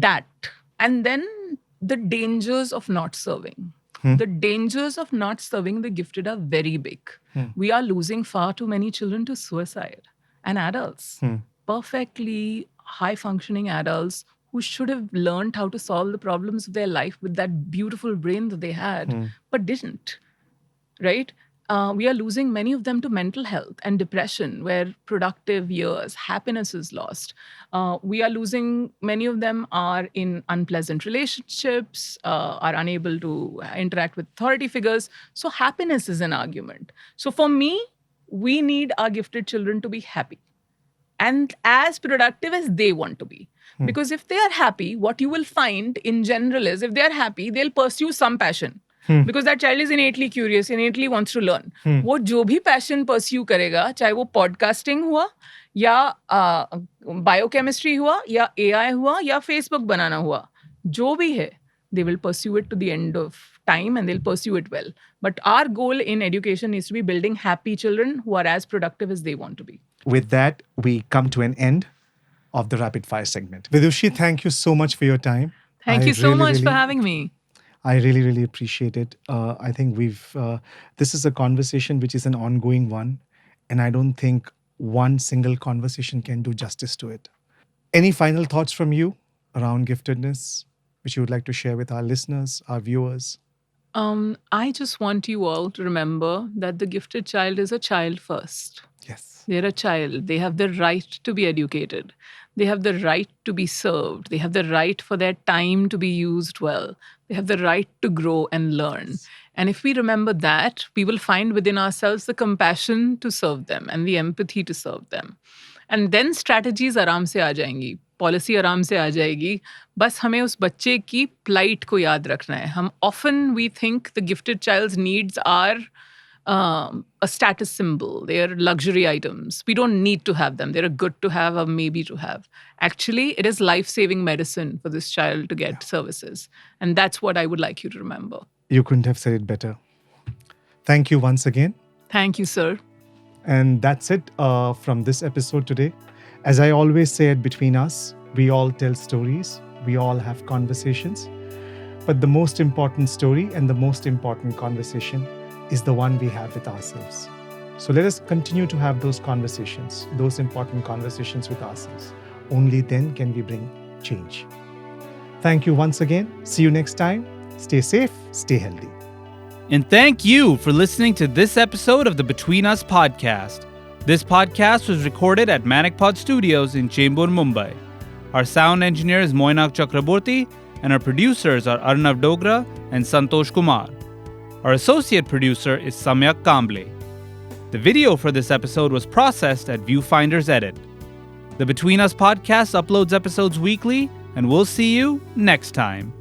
that. And then the dangers of not serving. The dangers of not serving the gifted are very big. We are losing far too many children to suicide. And adults, perfectly high-functioning adults who should have learned how to solve the problems of their life with that beautiful brain that they had, but didn't, right? We are losing many of them to mental health and depression, where productive years, happiness is lost. We are losing, many of them are in unpleasant relationships, are unable to interact with authority figures. So happiness is an argument. So for me, we need our gifted children to be happy and as productive as they want to be. Because if they are happy, what you will find in general is if they are happy, they'll pursue some passion. Because that child is innately curious, innately wants to learn. वो जो भी passion pursue करेगा, चाहे वो podcasting हुआ, या biochemistry हुआ, या AI हुआ, या Facebook बनाना हुआ, जो भी है, they will pursue it to the end of time and they'll pursue it well. But our goal in education is to be building happy children who are as productive as they want to be. With that, we come to an end of the rapid fire segment. Vidushi, thank you so much for your time. Thank you so much for having me. I really, really appreciate it. I think this is a conversation which is an ongoing one, and I don't think one single conversation can do justice to it. Any final thoughts from you around giftedness, which you would like to share with our listeners, our viewers? I just want you all to remember that the gifted child is a child first. Yes. They're a child. They have the right to be educated. They have the right to be served. They have the right for their time to be used well. They have the right to grow and learn. And if we remember that, we will find within ourselves the compassion to serve them and the empathy to serve them. And then strategies आराम से आ जाएंगी, policy आराम से आ जाएगी. बस हमें उस बच्चे की plight को याद रखना है. Often we think the gifted child's needs are a status symbol. They are luxury items. We don't need to have them. They're a good to have or maybe to have. Actually, it is life-saving medicine for this child to get services. And that's what I would like you to remember. You couldn't have said it better. Thank you once again. Thank you, sir. And that's it from this episode today. As I always say at Between Us, we all tell stories. We all have conversations. But the most important story and the most important conversation is the one we have with ourselves. So let us continue to have those conversations, those important conversations with ourselves. Only then can we bring change. Thank you once again. See you next time. Stay safe, stay healthy. And thank you for listening to this episode of the Between Us podcast. This podcast was recorded at Manicpod Studios in Chembur, Mumbai. Our sound engineer is Moinak Chakraborty, and our producers are Arnav Dogra and Santosh Kumar. Our associate producer is Samyak Kamble. The video for this episode was processed at Viewfinder's Edit. The Between Us podcast uploads episodes weekly, and we'll see you next time.